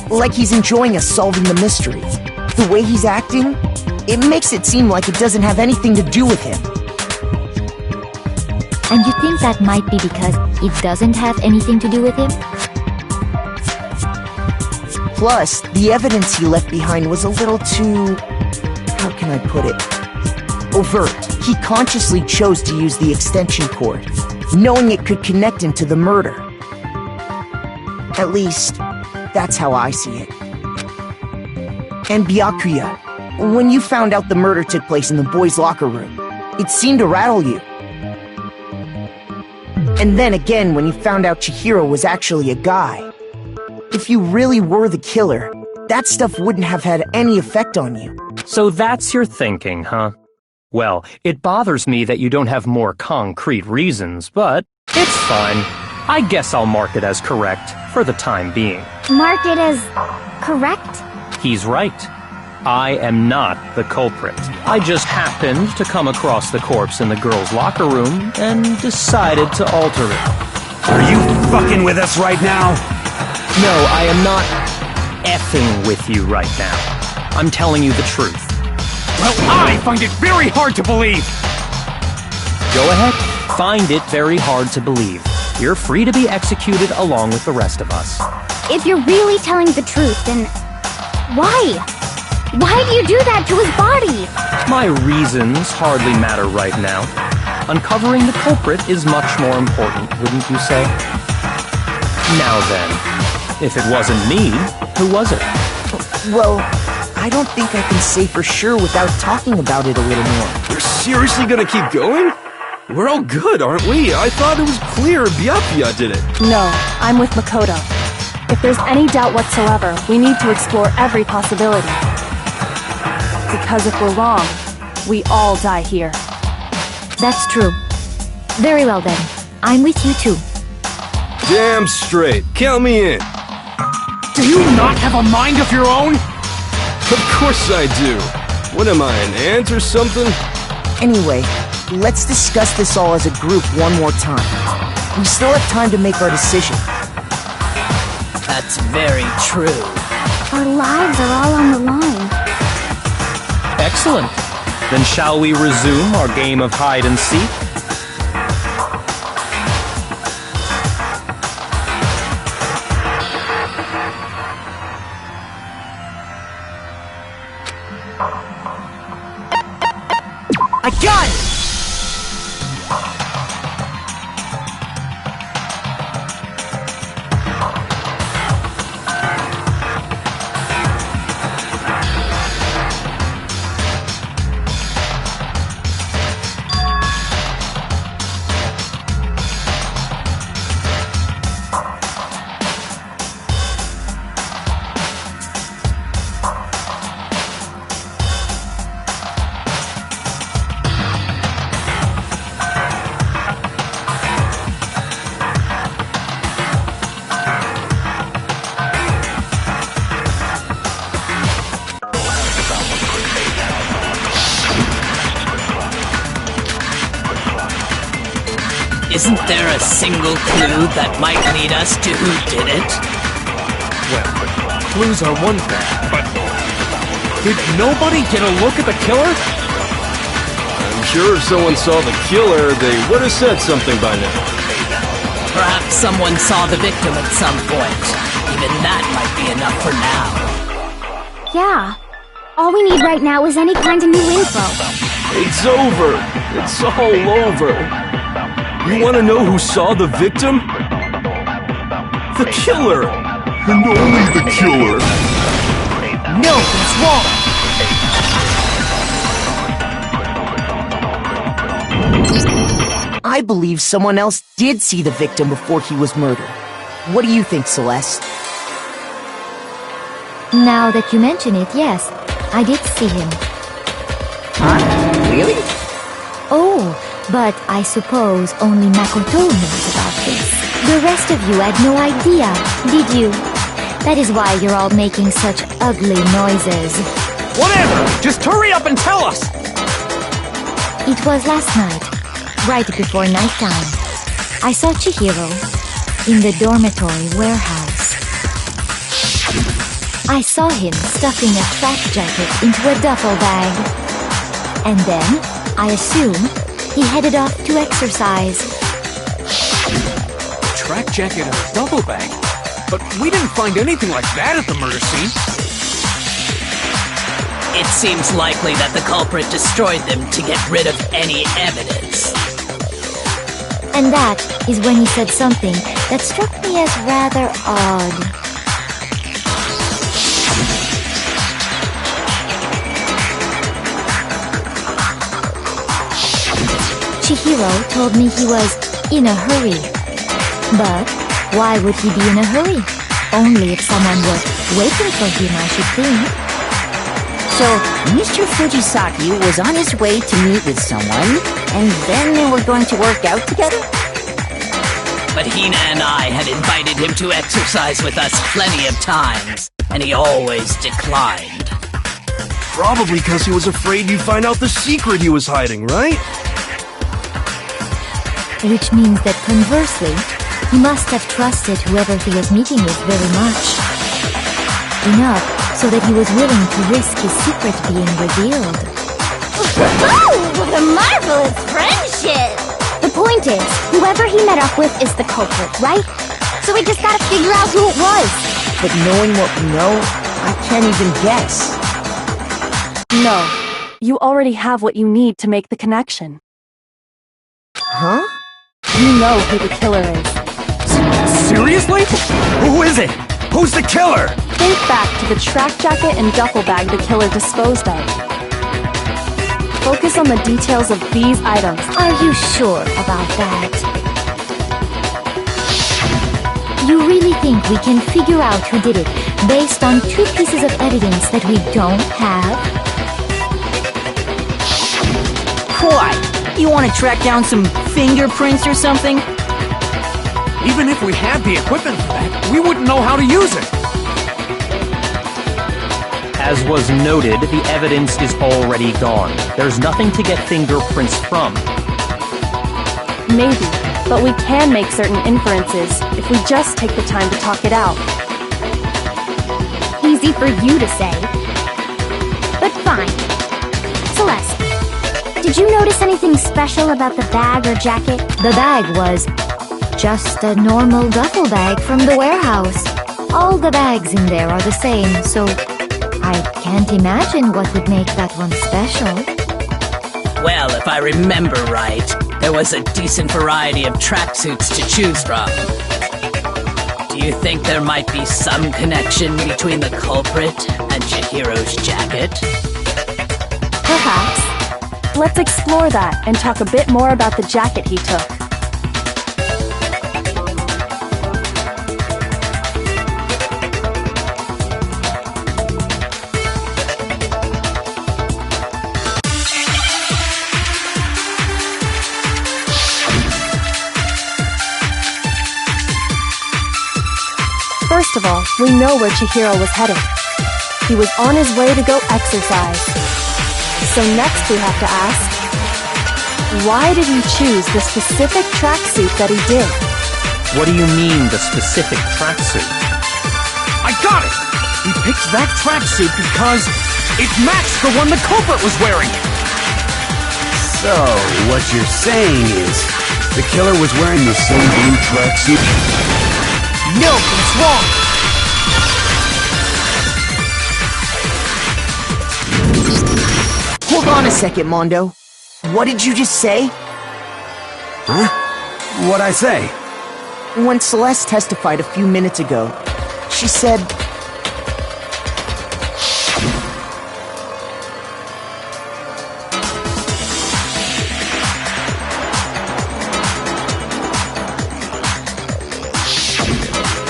Like he's enjoying us solving the mystery. The way he's acting, it makes it seem like it doesn't have anything to do with him. And you think that might be because it doesn't have anything to do with him? Plus, the evidence he left behind was a little too... how can I put it? Overt. He consciously chose to use the extension cord, knowing it could connect him to the murder. At least, that's how I see it. And Byakuya, when you found out the murder took place in the boys' locker room, it seemed to rattle you. And then again, when you found out Chihiro was actually a guy. If you really were the killer, that stuff wouldn't have had any effect on you. So that's your thinking, huh? Well, it bothers me that you don't have more concrete reasons, but it's fine. I guess I'll mark it as correct for the time being. Mark it as correct? He's right. I am not the culprit. I just happened to come across the corpse in the girls' locker room and decided to alter it. Are you fucking with us right now? No, I am not effing with you right now. I'm telling you the truth. Well, I find it very hard to believe! Go ahead. Find it very hard to believe. You're free to be executed along with the rest of us. If you're really telling the truth, then why? Why do you do that to his body? My reasons hardly matter right now. Uncovering the culprit is much more important, wouldn't you say? Now then, if it wasn't me, who was it? Well, I don't think I can say for sure without talking about it a little more. You're seriously gonna keep going? We're all good, aren't we? I thought it was clear Byakuya did it. No, I'm with Makoto. If there's any doubt whatsoever, we need to explore every possibility. Because if we're wrong, we all die here. That's true. Very well then. I'm with you too. Damn straight. Count me in. Do you not have a mind of your own? Of course I do. What am I, an ant or something? Anyway, let's discuss this all as a group one more time. We still have time to make our decision. That's very true. Our lives are all on the line. Excellent. Then shall we resume our game of hide and seek? A gun! Isn't there a single clue that might lead us to who did it? Well, clues are one thing, but did nobody get a look at the killer? I'm sure if someone saw the killer, they would have said something by now. Perhaps someone saw the victim at some point. Even that might be enough for now. Yeah. All we need right now is any kind of new info. It's over. It's all over. You want to know who saw the victim? The killer! And only the killer! No, it's wrong! I believe someone else did see the victim before he was murdered. What do you think, Celeste? Now that you mention it, yes, I did see him. Huh? Really? Oh, but I suppose only Makoto knows about this. The rest of you had no idea, did you? That is why you're all making such ugly noises. Whatever! Just hurry up and tell us! It was last night, right before nighttime. I saw Chihiro in the dormitory warehouse. I saw him stuffing a track jacket into a duffel bag. And then, I assume, he headed off to exercise. A track jacket and a duffel bag? But we didn't find anything like that at the murder scene. It seems likely that the culprit destroyed them to get rid of any evidence. And that is when he said something that struck me as rather odd. Chihiro told me he was in a hurry. But why would he be in a hurry? Only if someone were waiting for him, I should think. So, Mr. Fujisaki was on his way to meet with someone, and then they were going to work out together? But Hina and I had invited him to exercise with us plenty of times, and he always declined. Probably because he was afraid you'd find out the secret he was hiding, right? Which means that conversely, he must have trusted whoever he was meeting with very much. Enough so that he was willing to risk his secret being revealed. Oh, what a marvelous friendship! The point is, whoever he met up with is the culprit, right? So we just gotta figure out who it was. But knowing what we know, I can't even guess. No, you already have what you need to make the connection. Huh? You know who the killer is. Seriously? Who is it? Who's the killer? Think back to the track jacket and duffel bag the killer disposed of. Focus on the details of these items. Are you sure about that? You really think we can figure out who did it based on 2 pieces of evidence that we don't have? What? You want to track down some fingerprints or something? Even if we had the equipment for that, we wouldn't know how to use it. As was noted, the evidence is already gone. There's nothing to get fingerprints from. Maybe, but we can make certain inferences if we just take the time to talk it out. Easy for you to say. But fine. Celeste, Did you notice anything special about the bag or jacket? The bag was just a normal duffel bag from the warehouse. All the bags in there are the same, so I can't imagine what would make that one special. Well, if I remember right, there was a decent variety of tracksuits to choose from. Do you think there might be some connection between the culprit and Chihiro's jacket? Perhaps. Let's explore that and talk a bit more about the jacket he took. First of all, we know where Chihiro was headed. He was on his way to go exercise. So next we have to ask, why did he choose the specific tracksuit that he did? What do you mean, the specific tracksuit? I got it! He picked that tracksuit because it matched the one the culprit was wearing! So, what you're saying is, the killer was wearing the same blue tracksuit? No, that's wrong! Hold on a second, Mondo. What did you just say? Huh? What'd I say? When Celeste testified a few minutes ago, she said...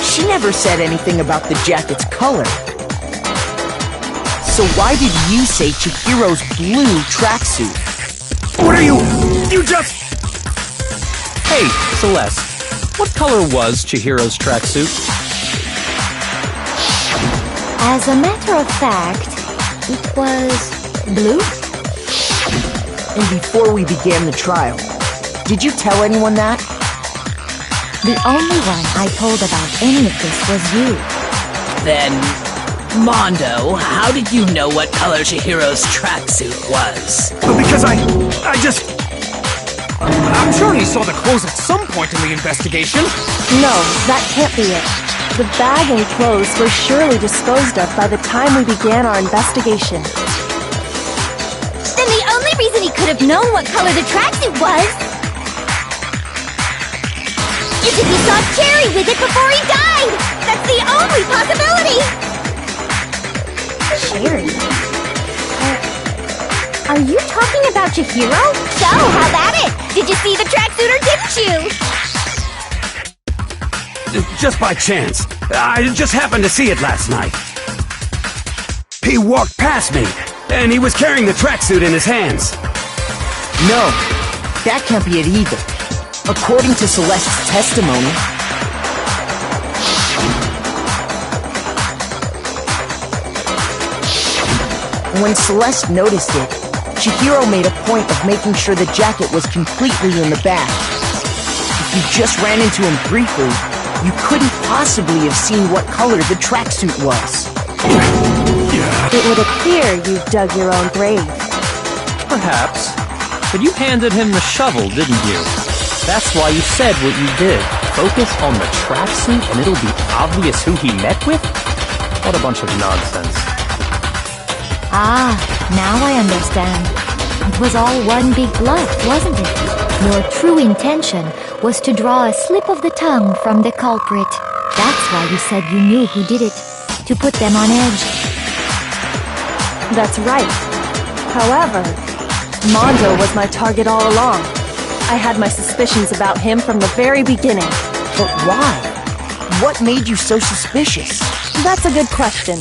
She never said anything about the jacket's color. So why did you say Chihiro's blue tracksuit? What are you... You just... Hey, Celeste, what color was Chihiro's tracksuit? As a matter of fact, it was blue. And before we began the trial, did you tell anyone that? The only one I told about any of this was you. Then, Mondo, how did you know what color Chihiro's tracksuit was? Because I just... I'm sure he saw the clothes at some point in the investigation. No, that can't be it. The bag and clothes were surely disposed of by the time we began our investigation. Then the only reason he could have known what color the tracksuit was is if he saw Cherry with it before he died! That's the only possibility! Cherry? Are you talking about Chihiro? So, how about it? Did you see the tracksuit or didn't you? Just by chance. I just happened to see it last night. He walked past me, and he was carrying the tracksuit in his hands. No, that can't be it either. According to Celeste's testimony, when Celeste noticed it, Chihiro made a point of making sure the jacket was completely in the bag. If you just ran into him briefly, you couldn't possibly have seen what color the tracksuit was. It would appear you've dug your own grave. Perhaps. But you handed him the shovel, didn't you? That's why you said what you did. Focus on the tracksuit and it'll be obvious who he met with? What a bunch of nonsense. Ah, now I understand. It was all one big bluff, wasn't it? Your true intention was to draw a slip of the tongue from the culprit. That's why you said you knew who did it, to put them on edge. That's right. However, Mondo was my target all along. I had my suspicions about him from the very beginning. But why? What made you so suspicious? That's a good question.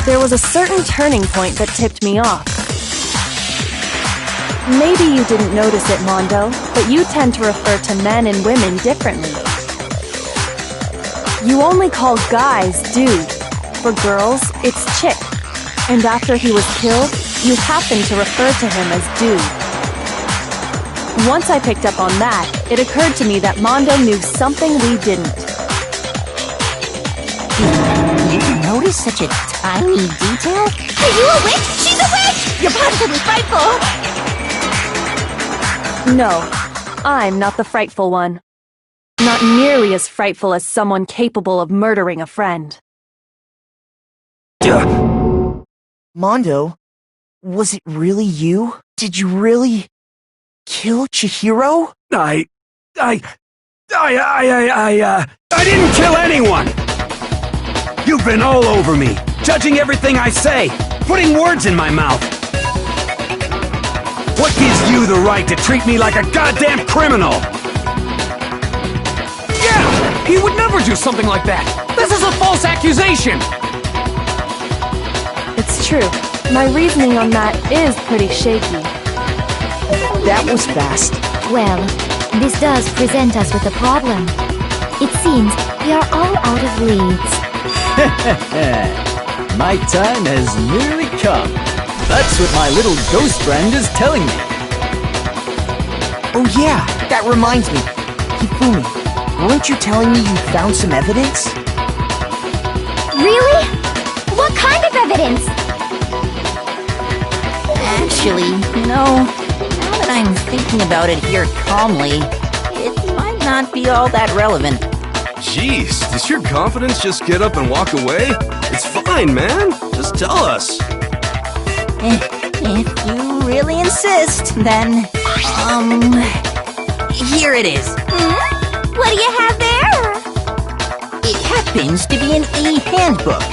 There was a certain turning point that tipped me off. Maybe you didn't notice it, Mondo, but you tend to refer to men and women differently. You only call guys dude. For girls, it's chick. And after he was killed, you happened to refer to him as dude. Once I picked up on that, it occurred to me that Mondo knew something we didn't. You notice such a tiny detail? Are you a witch? She's a You're positively frightful! No, I'm not the frightful one. Not nearly as frightful as someone capable of murdering a friend. Mondo, was it really you? Did you really kill Chihiro? I didn't kill anyone! You've been all over me, judging everything I say, putting words in my mouth. What gives you the right to treat me like a goddamn criminal? Yeah! He would never do something like that! This is a false accusation! It's true. My reasoning on that is pretty shaky. That was fast. Well, this does present us with a problem. It seems we are all out of leads. My time has nearly come. That's what my little ghost friend is telling me. Oh yeah, that reminds me. Hifumi, weren't you telling me you found some evidence? Really? What kind of evidence? Actually, now that I'm thinking about it here calmly, it might not be all that relevant. Jeez, does your confidence just get up and walk away? It's fine, man. Just tell us. If you really insist, then, here it is. What do you have there? It happens to be an e-handbook.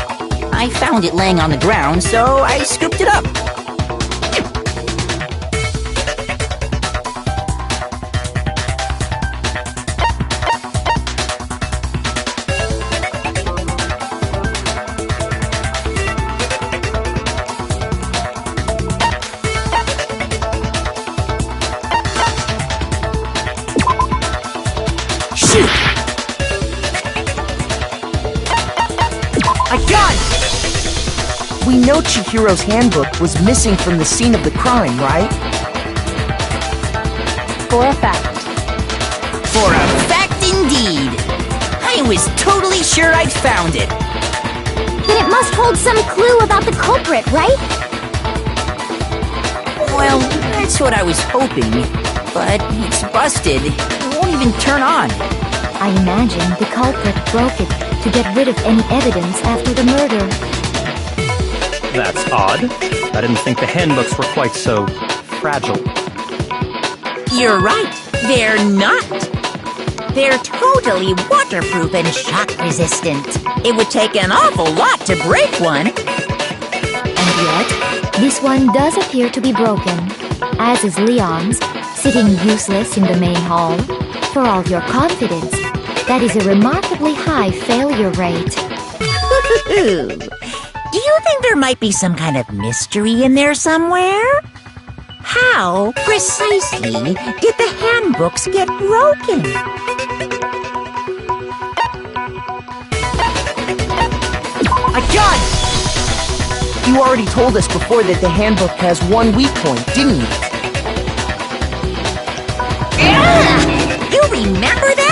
I found it laying on the ground, so I scooped it up. We know Chihiro's handbook was missing from the scene of the crime, right? For a fact. For a fact indeed. I was totally sure I'd found it. Then it must hold some clue about the culprit, right? Well, that's what I was hoping. But it's busted. It won't even turn on. I imagine the culprit broke it to get rid of any evidence after the murder. That's odd. I didn't think the handbooks were quite so fragile. You're right. They're not. They're totally waterproof and shock resistant. It would take an awful lot to break one. And yet, this one does appear to be broken, as is Leon's, sitting useless in the main hall. For all your confidence, that is a remarkably high failure rate. Do you think there might be some kind of mystery in there somewhere? How precisely did the handbooks get broken? I got it! You already told us before that the handbook has one weak point, didn't you? You remember that?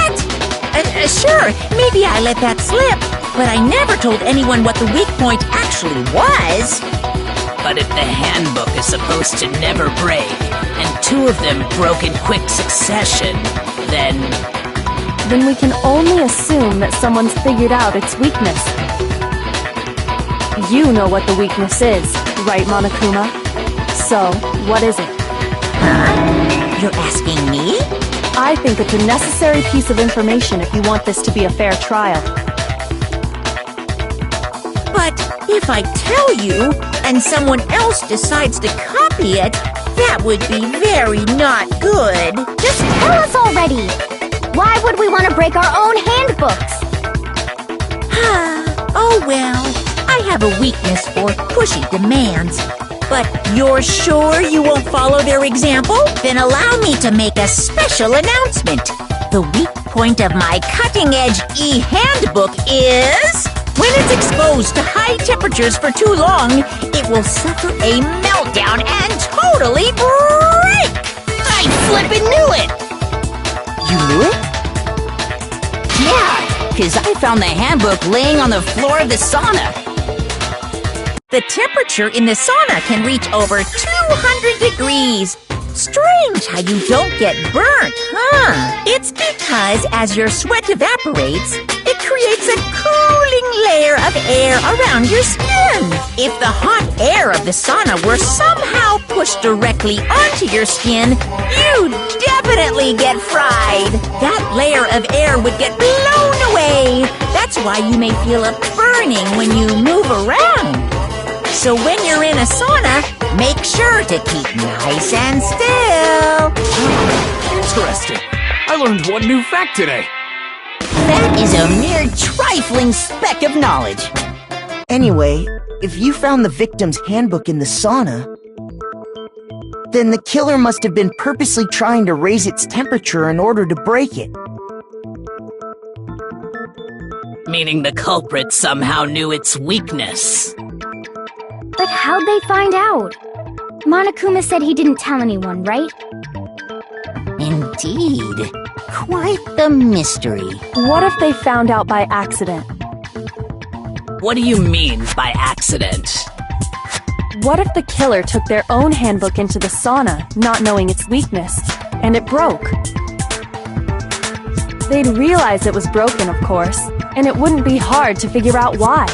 Sure, maybe I let that slip, but I never told anyone what the weak point actually was. But if the handbook is supposed to never break, and two of them broke in quick succession, then we can only assume that someone's figured out its weakness. You know what the weakness is, right, Monokuma? So, what is it? You're asking me? I think it's a necessary piece of information if you want this to be a fair trial. But if I tell you, and someone else decides to copy it, that would be very not good. Just tell us already! Why would we want to break our own handbooks? Oh well, I have a weakness for pushy demands. But you're sure you won't follow their example? Then allow me to make a special announcement. The weak point of my cutting-edge e-handbook is... when it's exposed to high temperatures for too long, it will suffer a meltdown and totally break! I flippin' knew it! You knew it? Yeah, 'cause I found the handbook laying on the floor of the sauna. The temperature in the sauna can reach over 200 degrees. Strange how you don't get burnt, huh? It's because as your sweat evaporates, it creates a cooling layer of air around your skin. If the hot air of the sauna were somehow pushed directly onto your skin, you'd definitely get fried. That layer of air would get blown away. That's why you may feel a burning when you move around. So when you're in a sauna, make sure to keep nice and still. Interesting. I learned one new fact today. That is a mere trifling speck of knowledge. Anyway, if you found the victim's handbook in the sauna, then the killer must have been purposely trying to raise its temperature in order to break it. Meaning the culprit somehow knew its weakness. But how'd they find out? Monokuma said he didn't tell anyone, right? Indeed. Quite the mystery. What if they found out by accident? What do you mean by accident? What if the killer took their own handbook into the sauna, not knowing its weakness, and it broke? They'd realize it was broken, of course, and it wouldn't be hard to figure out why.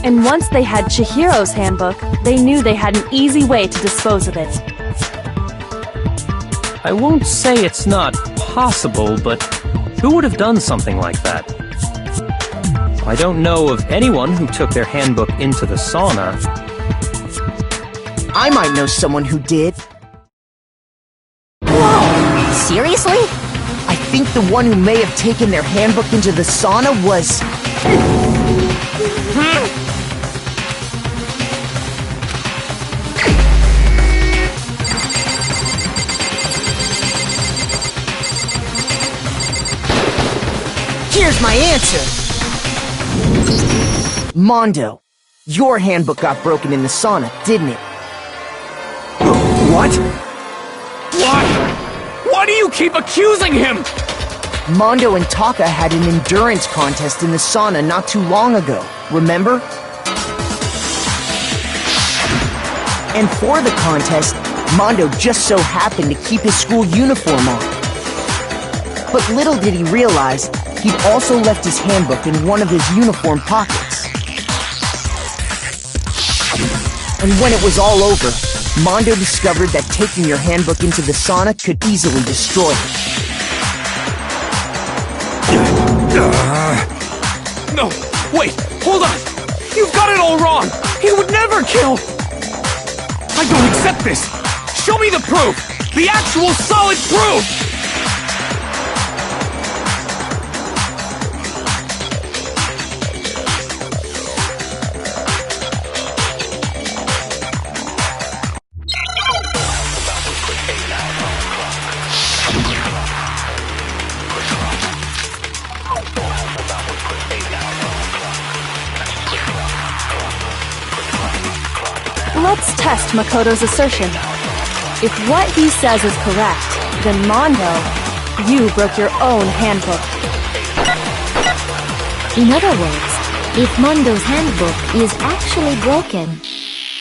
And once they had Chihiro's handbook, they knew they had an easy way to dispose of it. I won't say it's not possible, but who would have done something like that? I don't know of anyone who took their handbook into the sauna. I might know someone who did. Whoa! Seriously? I think the one who may have taken their handbook into the sauna was... Here's my answer! Mondo, your handbook got broken in the sauna, didn't it? What? Why? Why do you keep accusing him? Mondo and Taka had an endurance contest in the sauna not too long ago, remember? And for the contest, Mondo just so happened to keep his school uniform on. But little did he realize, he'd also left his handbook in one of his uniform pockets. And when it was all over, Mondo discovered that taking your handbook into the sauna could easily destroy it. No, wait, hold on! You've got it all wrong! He would never kill! I don't accept this! Show me the proof! The actual solid proof! Let's test Makoto's assertion. If what he says is correct, then Mondo, you broke your own handbook. In other words, if Mondo's handbook is actually broken,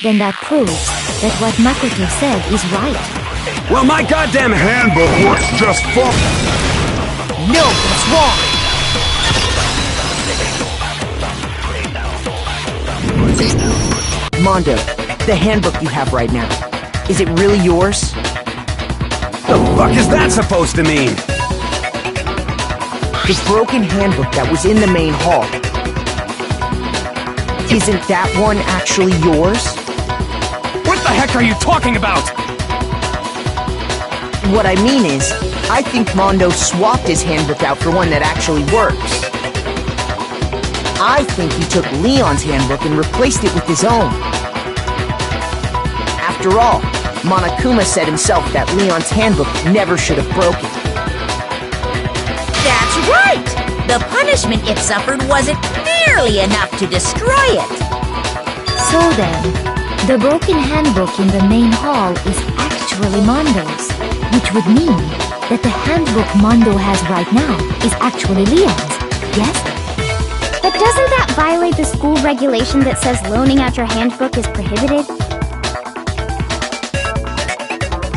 then that proves that what Makoto said is right. Well, my goddamn handbook works just fine. No, that's wrong! Mondo, the handbook you have right now, is it really yours? The fuck is that supposed to mean? The broken handbook that was in the main hall. Isn't that one actually yours? What the heck are you talking about? What I mean is, I think Mondo swapped his handbook out for one that actually works. I think he took Leon's handbook and replaced it with his own. After all, Monokuma said himself that Leon's handbook never should have broken. That's right! The punishment it suffered wasn't nearly enough to destroy it. So then, the broken handbook in the main hall is actually Mondo's, which would mean that the handbook Mondo has right now is actually Leon's, yes? But doesn't that violate the school regulation that says loaning out your handbook is prohibited?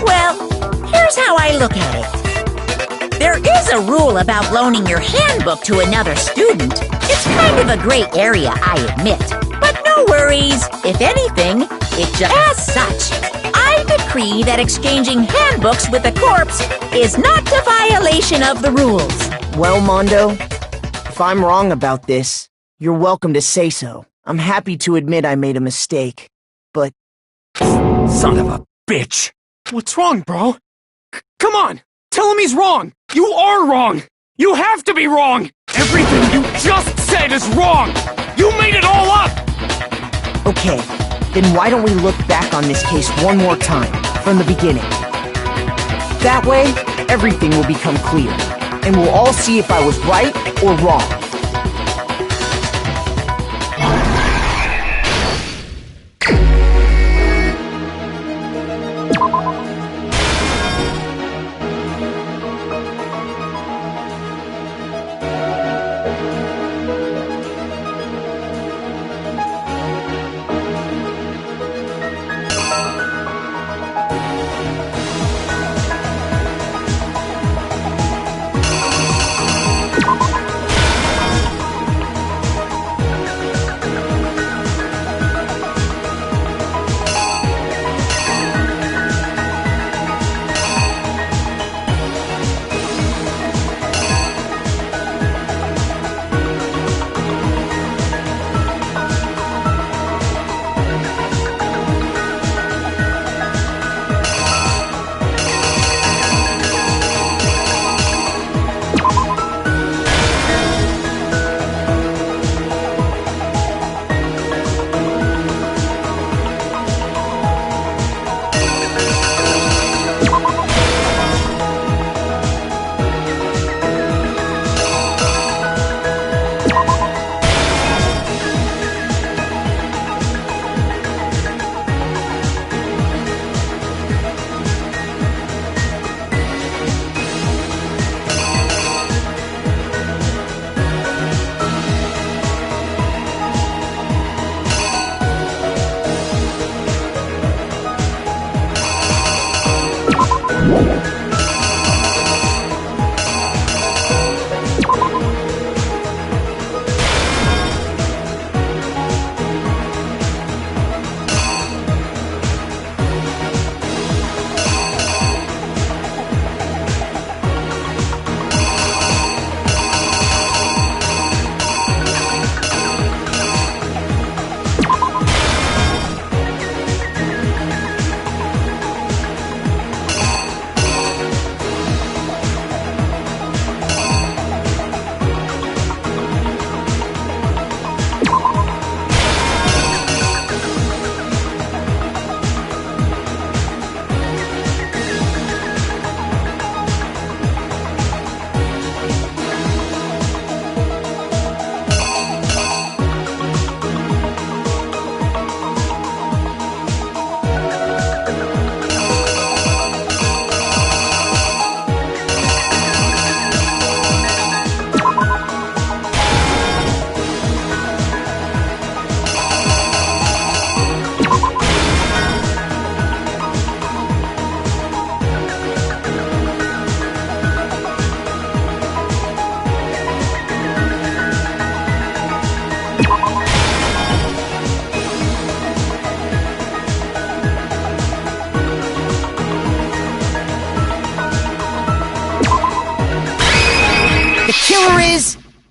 Well, here's how I look at it. There is a rule about loaning your handbook to another student. It's kind of a gray area, I admit. But no worries. If anything, it just as such. I decree that exchanging handbooks with a corpse is not a violation of the rules. Well, Mondo, if I'm wrong about this, you're welcome to say so. I'm happy to admit I made a mistake, but... Son of a bitch! What's wrong, bro? Come on! Tell him he's wrong! You are wrong! You have to be wrong! Everything you just said is wrong! You made it all up! Okay, then why don't we look back on this case one more time, from the beginning? That way, everything will become clear, and we'll all see if I was right or wrong.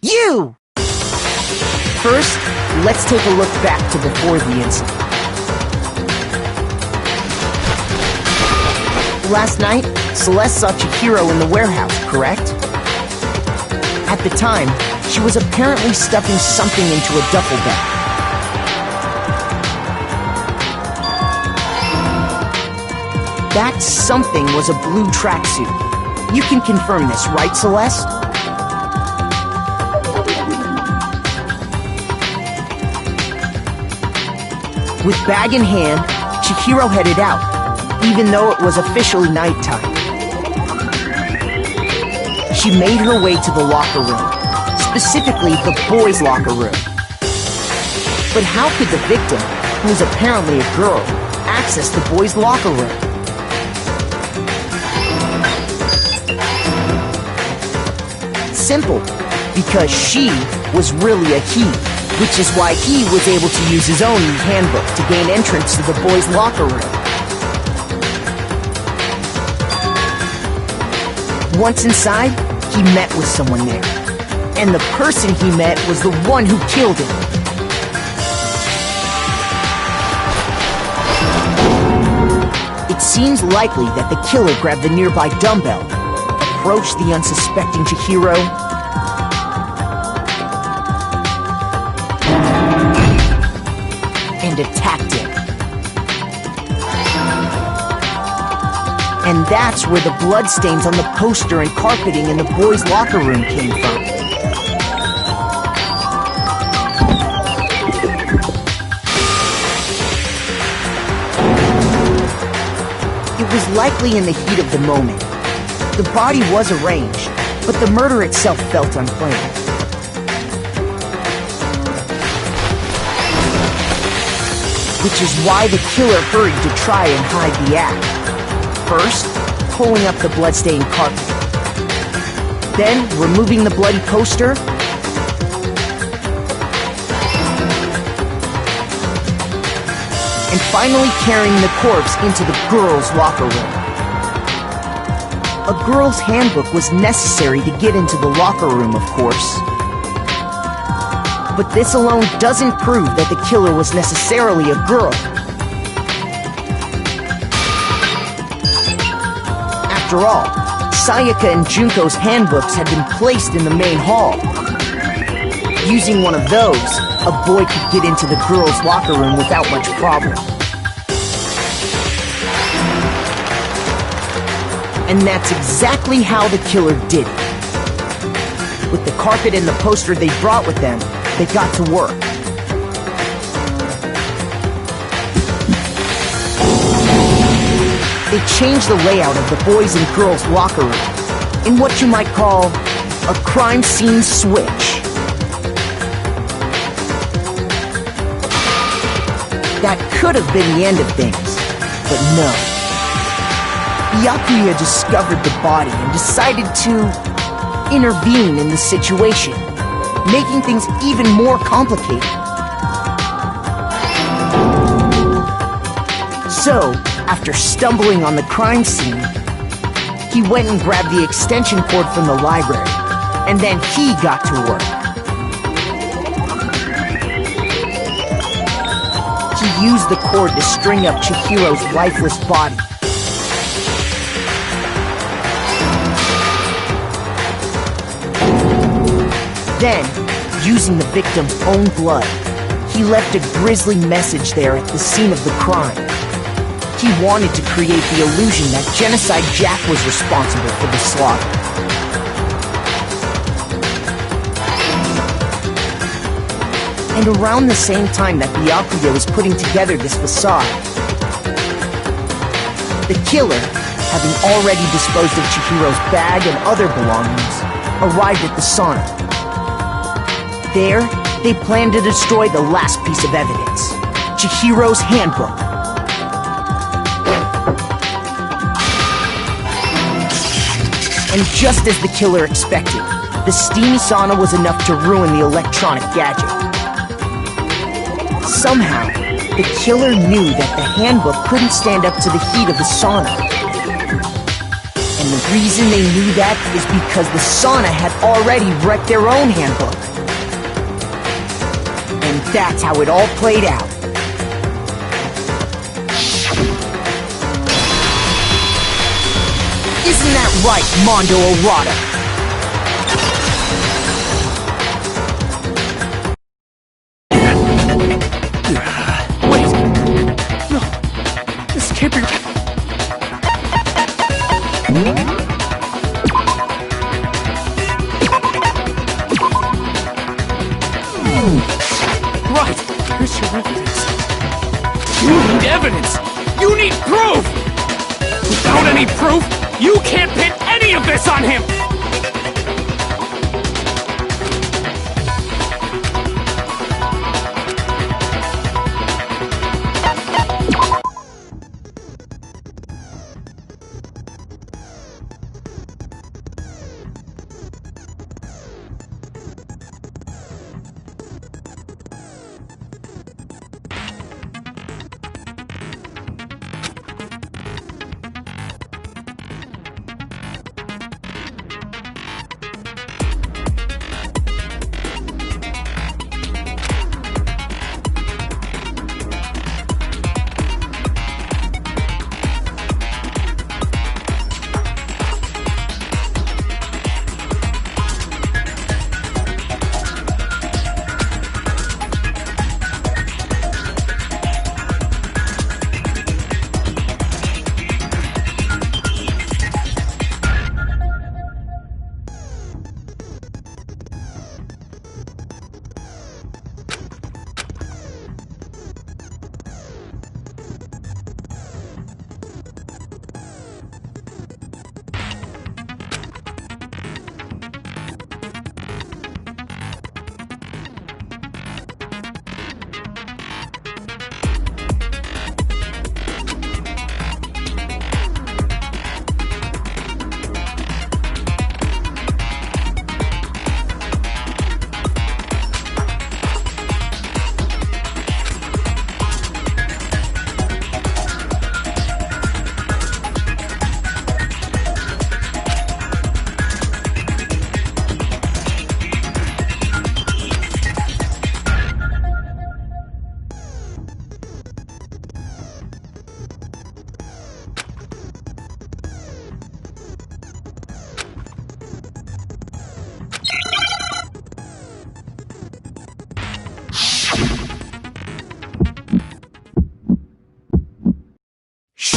You! First, let's take a look back to before the incident. Last night, Celeste saw Chihiro in the warehouse, correct? At the time, she was apparently stuffing something into a duffel bag. That something was a blue tracksuit. You can confirm this, right, Celeste? With bag in hand, Chihiro headed out, even though it was officially nighttime. She made her way to the locker room, specifically the boys' locker room. But how could the victim, who was apparently a girl, access the boys' locker room? Simple, because she was really a he, which is why he was able to use his own handbook to gain entrance to the boys' locker room. Once inside, he met with someone there, and the person he met was the one who killed him. It seems likely that the killer grabbed the nearby dumbbell, approached the unsuspecting Chihiro, and attacked him. And that's where the bloodstains on the poster and carpeting in the boys' locker room came from. It was likely in the heat of the moment. The body was arranged, but the murder itself felt unplanned. Which is why the killer hurried to try and hide the act. First, pulling up the bloodstained carpet. Then, removing the bloody poster. And finally carrying the corpse into the girls' locker room. A girl's handbook was necessary to get into the locker room, of course. But this alone doesn't prove that the killer was necessarily a girl. After all, Sayaka and Junko's handbooks had been placed in the main hall. Using one of those, a boy could get into the girls' locker room without much problem. And that's exactly how the killer did it. With the carpet and the poster they brought with them, they got to work. They changed the layout of the boys' and girls' locker room in what you might call a crime scene switch. That could have been the end of things, but no. Byakuya discovered the body and decided to intervene in the situation, making things even more complicated. So, after stumbling on the crime scene, he went and grabbed the extension cord from the library, and then he got to work. He used the cord to string up Chihiro's lifeless body. Then, using the victim's own blood, he left a grisly message there at the scene of the crime. He wanted to create the illusion that Genocide Jack was responsible for the slaughter. And around the same time that Byakuya was putting together this facade, the killer, having already disposed of Chihiro's bag and other belongings, arrived at the sauna. There, they planned to destroy the last piece of evidence, Chihiro's handbook. And just as the killer expected, the steamy sauna was enough to ruin the electronic gadget. Somehow, the killer knew that the handbook couldn't stand up to the heat of the sauna. And the reason they knew that is because the sauna had already wrecked their own handbook. And that's how it all played out. Isn't that right, Mondo Arata? Wait! No! This can't be... Right! Here's your evidence. You need evidence! You need proof! Without any proof, you can't pin any of this on him!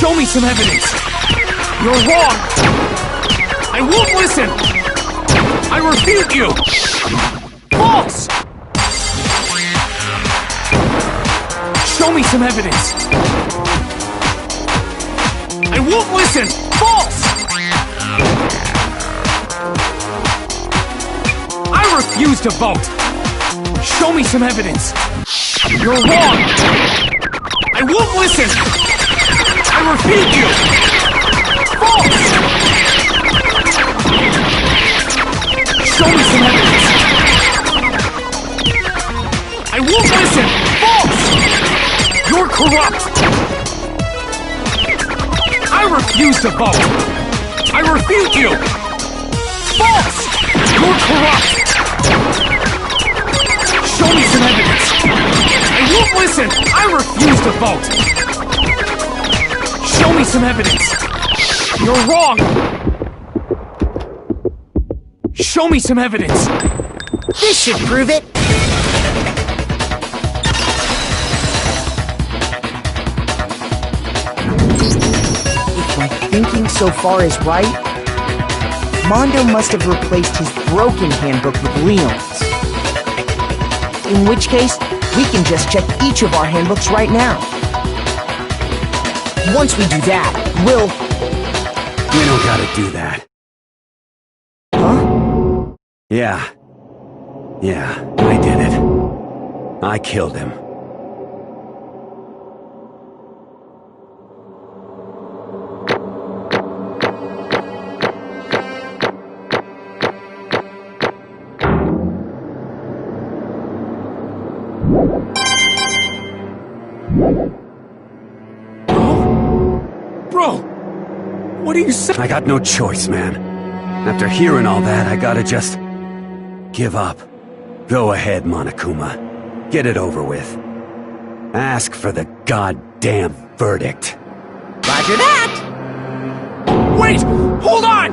Show me some evidence! You're wrong! I won't listen! I refute you! False! Show me some evidence! I won't listen! False! I refuse to vote! Show me some evidence! You're wrong! I won't listen! I refute you! False! Show me some evidence! I won't listen! False! You're corrupt! I refuse to vote! I refute you! False! You're corrupt! Show me some evidence! I won't listen! I refuse to vote! Show me some evidence! You're wrong! Show me some evidence! This should prove it! If my thinking so far is right, Mondo must have replaced his broken handbook with Leon's. In which case, we can just check each of our handbooks right now. Once we do that, we'll... We don't gotta do that. Huh? Yeah, I did it. I killed him. Bro! What are you saying? I got no choice, man. After hearing all that, I gotta just... give up. Go ahead, Monokuma. Get it over with. Ask for the goddamn verdict. Roger that! Wait! Hold on!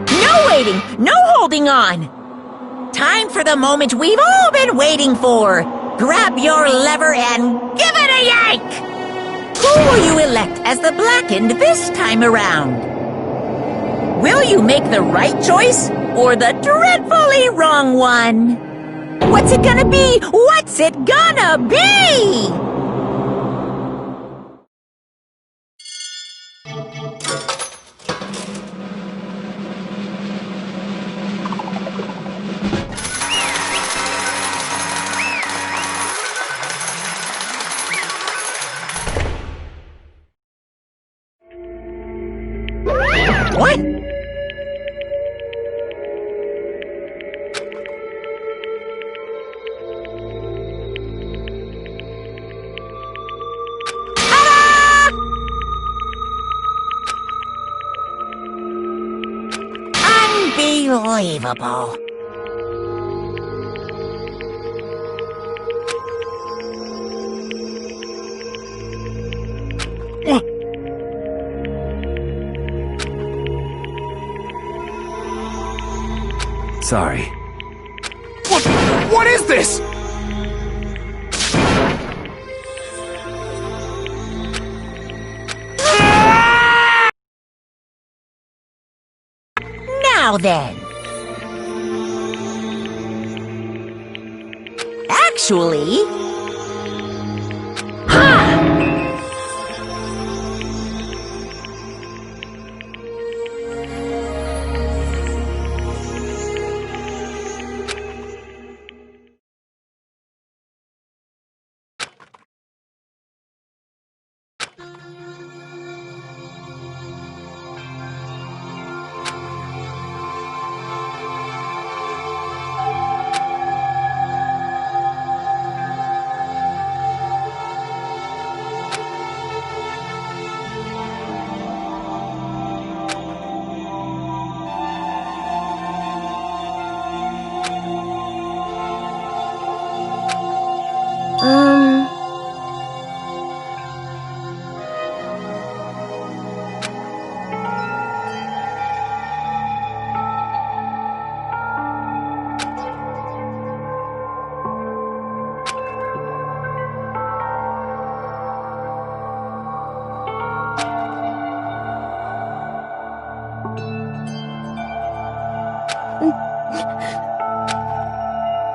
No waiting! No holding on! Time for the moment we've all been waiting for! Grab your lever and give it a yank! Who will you elect as the Blackened this time around? Will you make the right choice or the dreadfully wrong one? What's it gonna be? What's it gonna be? What? Unbelievable. Sorry. What is this? Now then. Actually... Ha!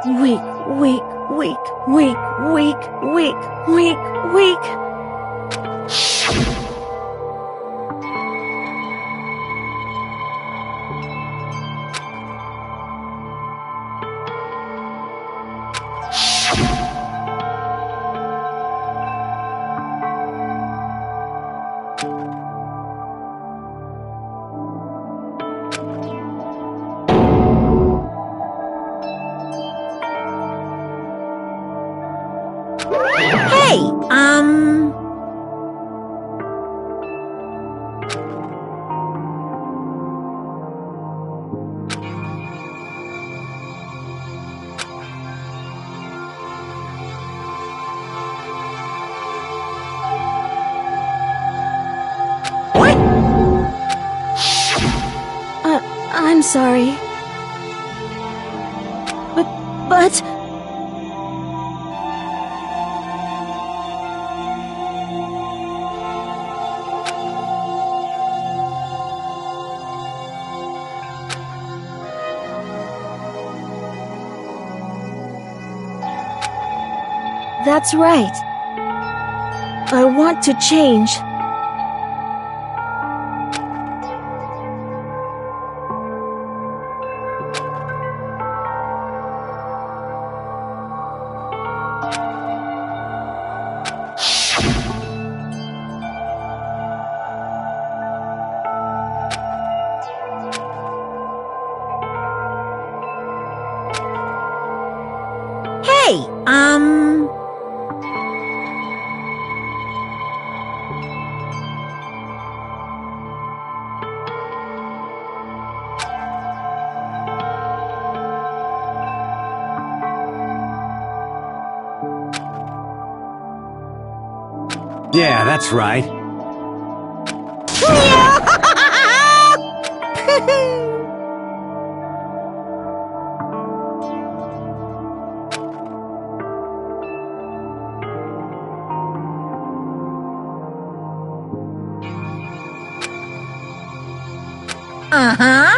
Weak, weak, weak, weak, weak, weak, weak, weak. Hey, what? I'm sorry. But... That's right. I want to change. Hey, Yeah, that's right. Uh-huh.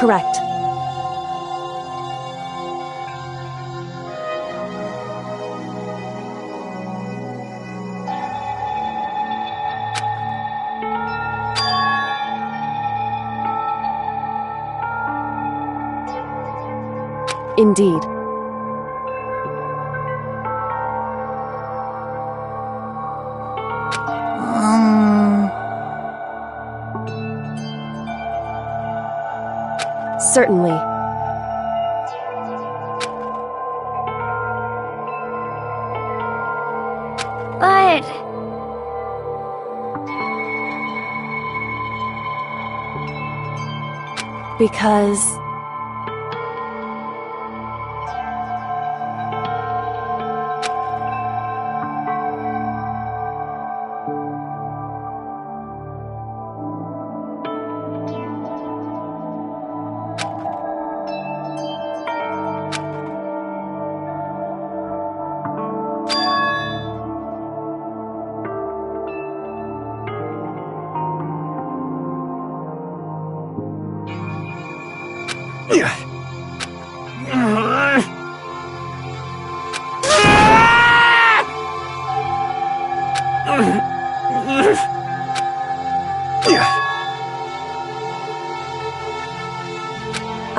Correct. Indeed. Certainly. But... Because...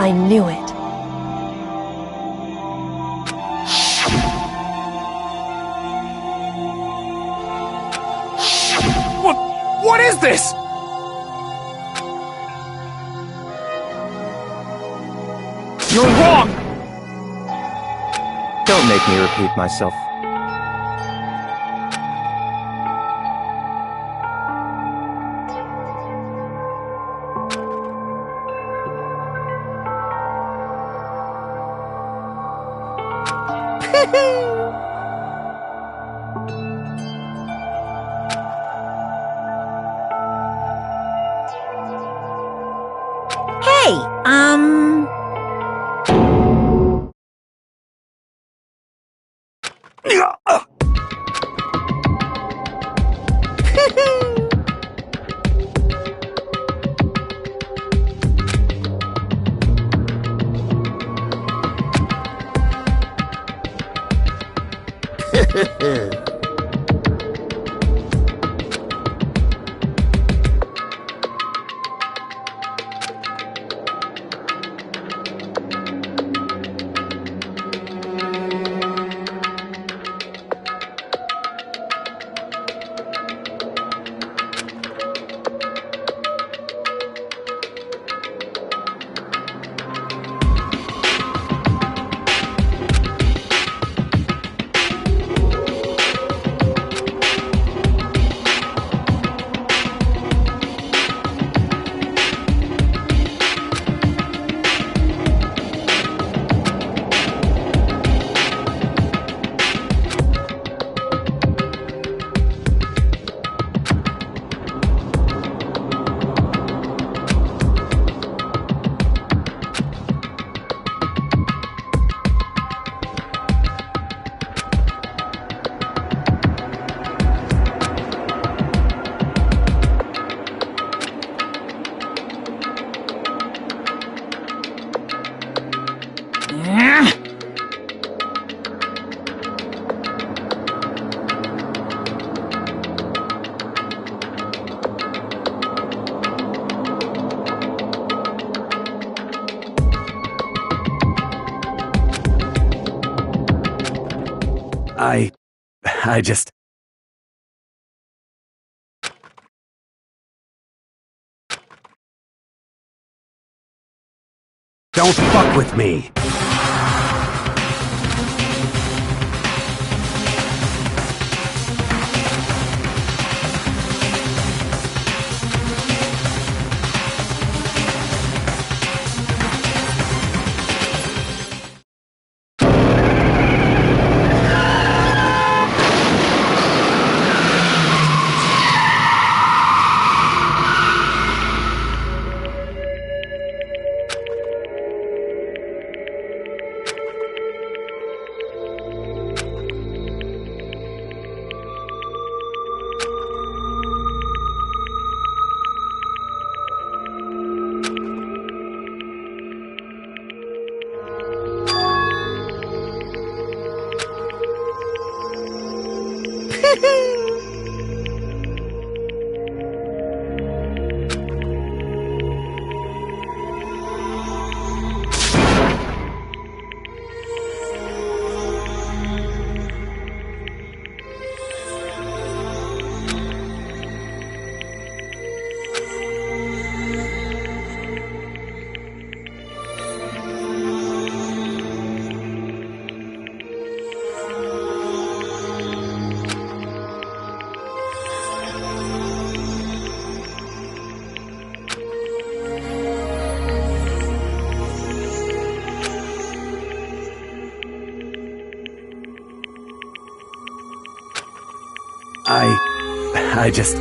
I knew it. What is this? You're wrong! Don't make me repeat myself. I just... Don't fuck with me! I just...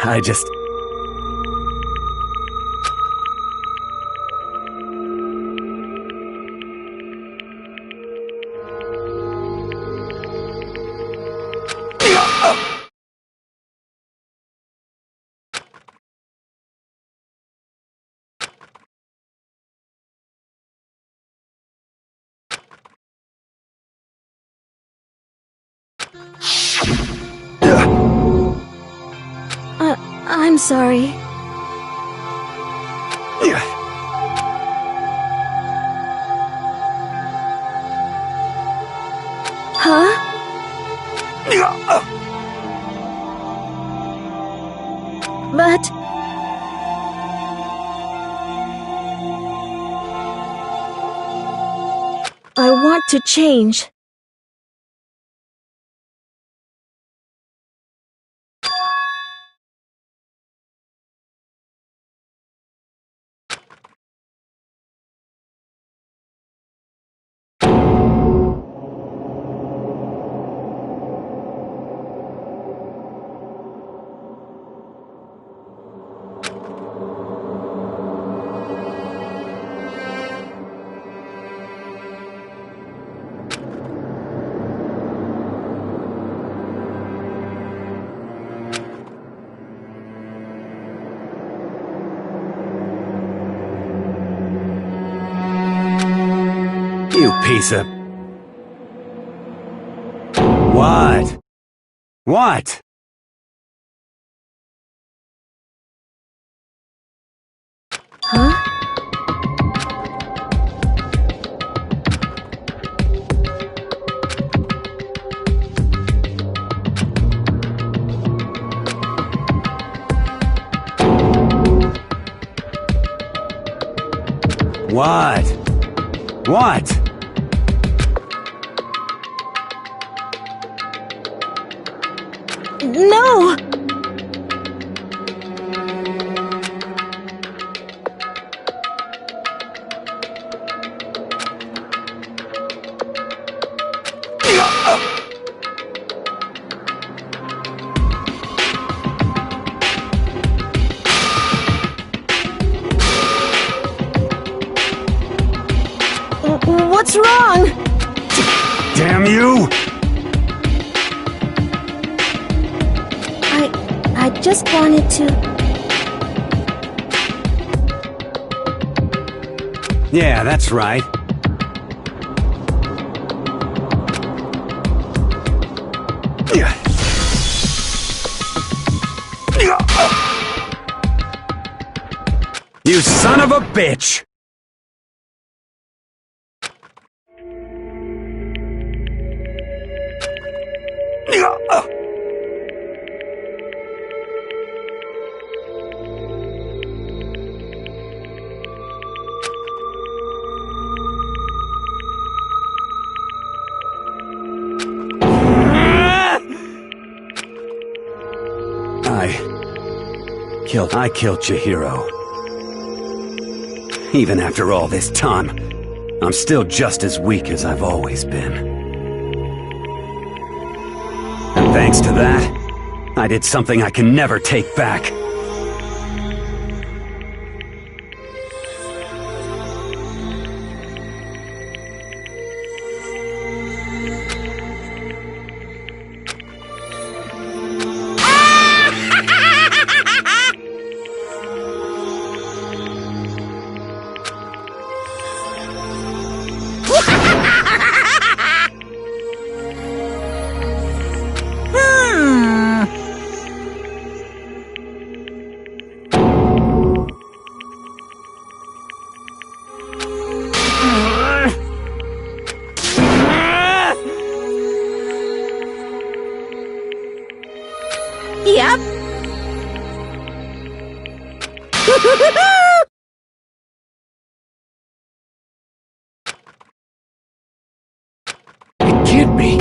I just... I'm sorry. Huh? But... I want to change. You piece of... What? What? Huh? What? What? No! What's wrong? Damn you! I just wanted to... Yeah, that's right. You son of a bitch! I killed Chihiro. Even after all this time, I'm still just as weak as I've always been. And thanks to that, I did something I can never take back. Yep. It can't be.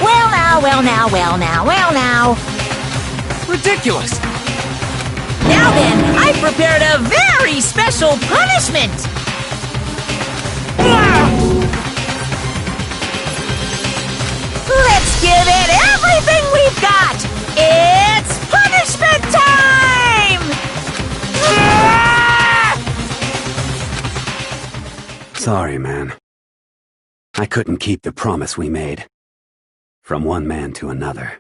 Well now. Ridiculous. Now then, I prepared a very special punishment. Let's give it everything we've got. It's punishment time! Sorry, man. I couldn't keep the promise we made. From one man to another.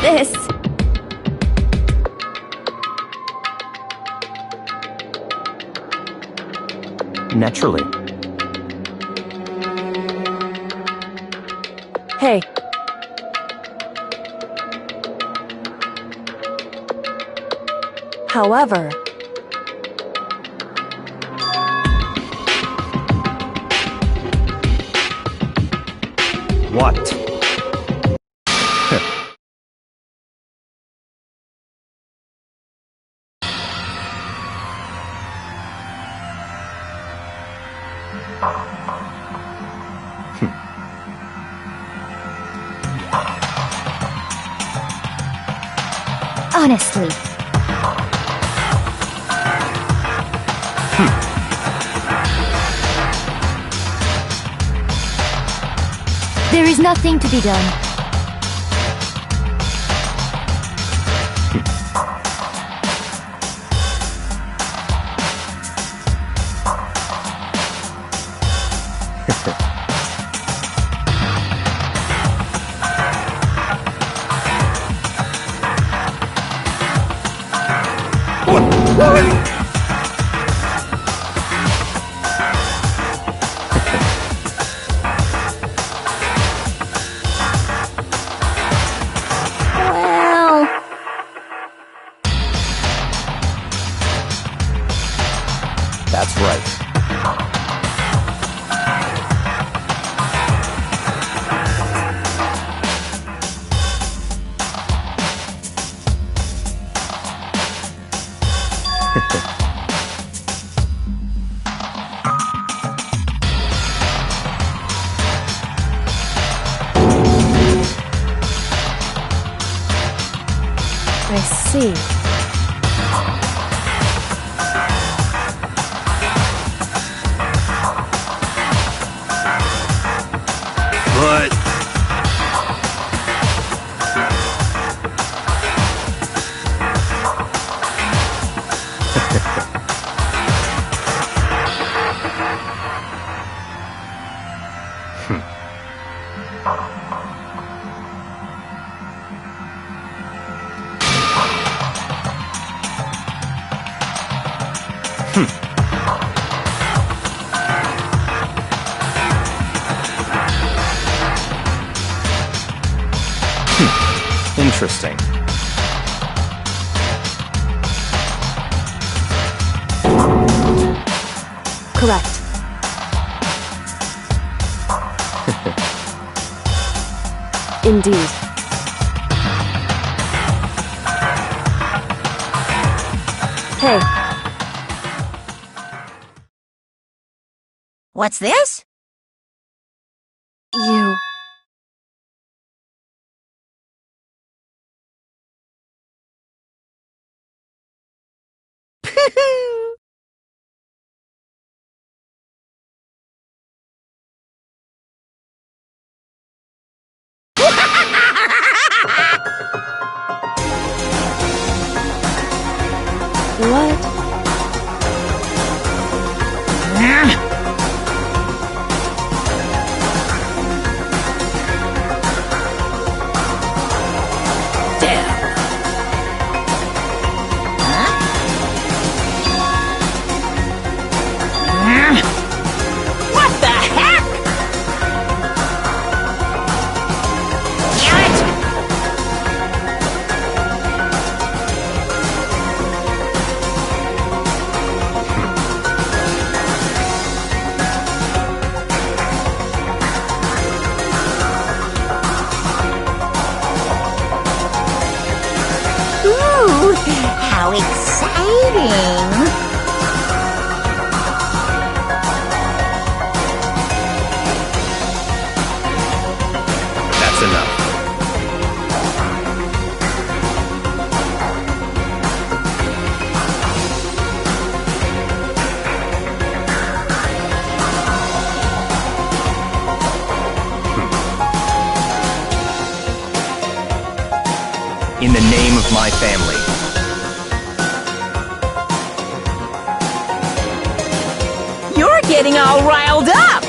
This. Naturally. Hey. However, what? Honestly. There is nothing to be done. Well... That's right. I see. But... Interesting. Correct. Indeed. Hey. What's this? You... What? exciting! That's enough. In the name of my family. You're getting all riled up!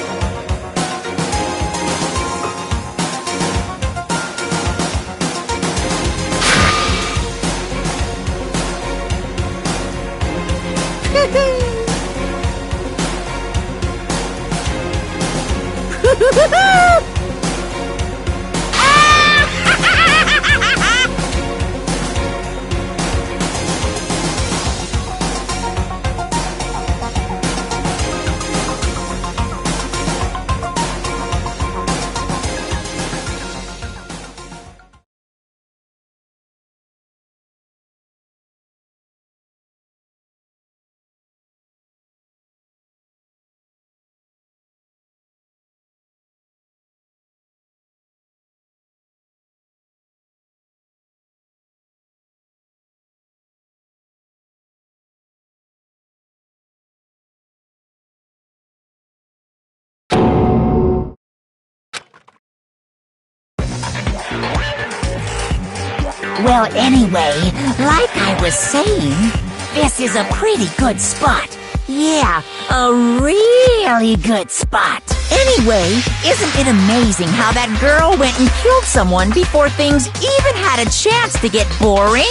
Well, anyway, like I was saying, this is a pretty good spot. Yeah, a really good spot. Anyway, isn't it amazing how that girl went and killed someone before things even had a chance to get boring?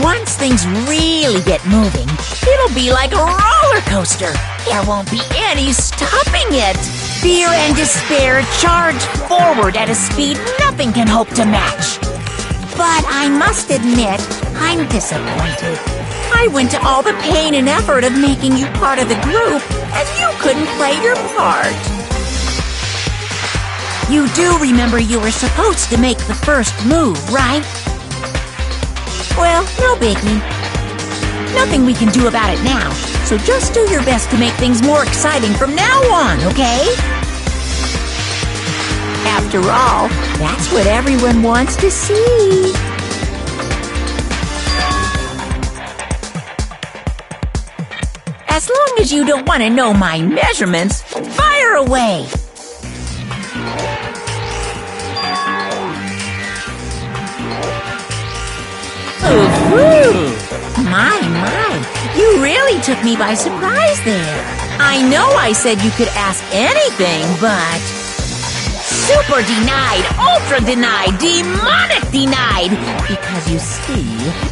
Once things really get moving, it'll be like a roller coaster. There won't be any stopping it. Fear and despair charge forward at a speed nothing can hope to match. But I must admit, I'm disappointed. I went to all the pain and effort of making you part of the group, and you couldn't play your part. You do remember you were supposed to make the first move, right? Well, no biggie. Nothing we can do about it now, so just do your best to make things more exciting from now on, okay? After all, that's what everyone wants to see. As long as you don't want to know my measurements, fire away! Ooh, my, you really took me by surprise there. I know I said you could ask anything, but... Super denied, ultra denied, demonic denied! Because you see,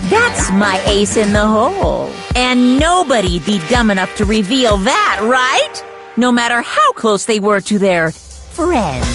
that's my ace in the hole. And nobody'd be dumb enough to reveal that, right? No matter how close they were to their friends.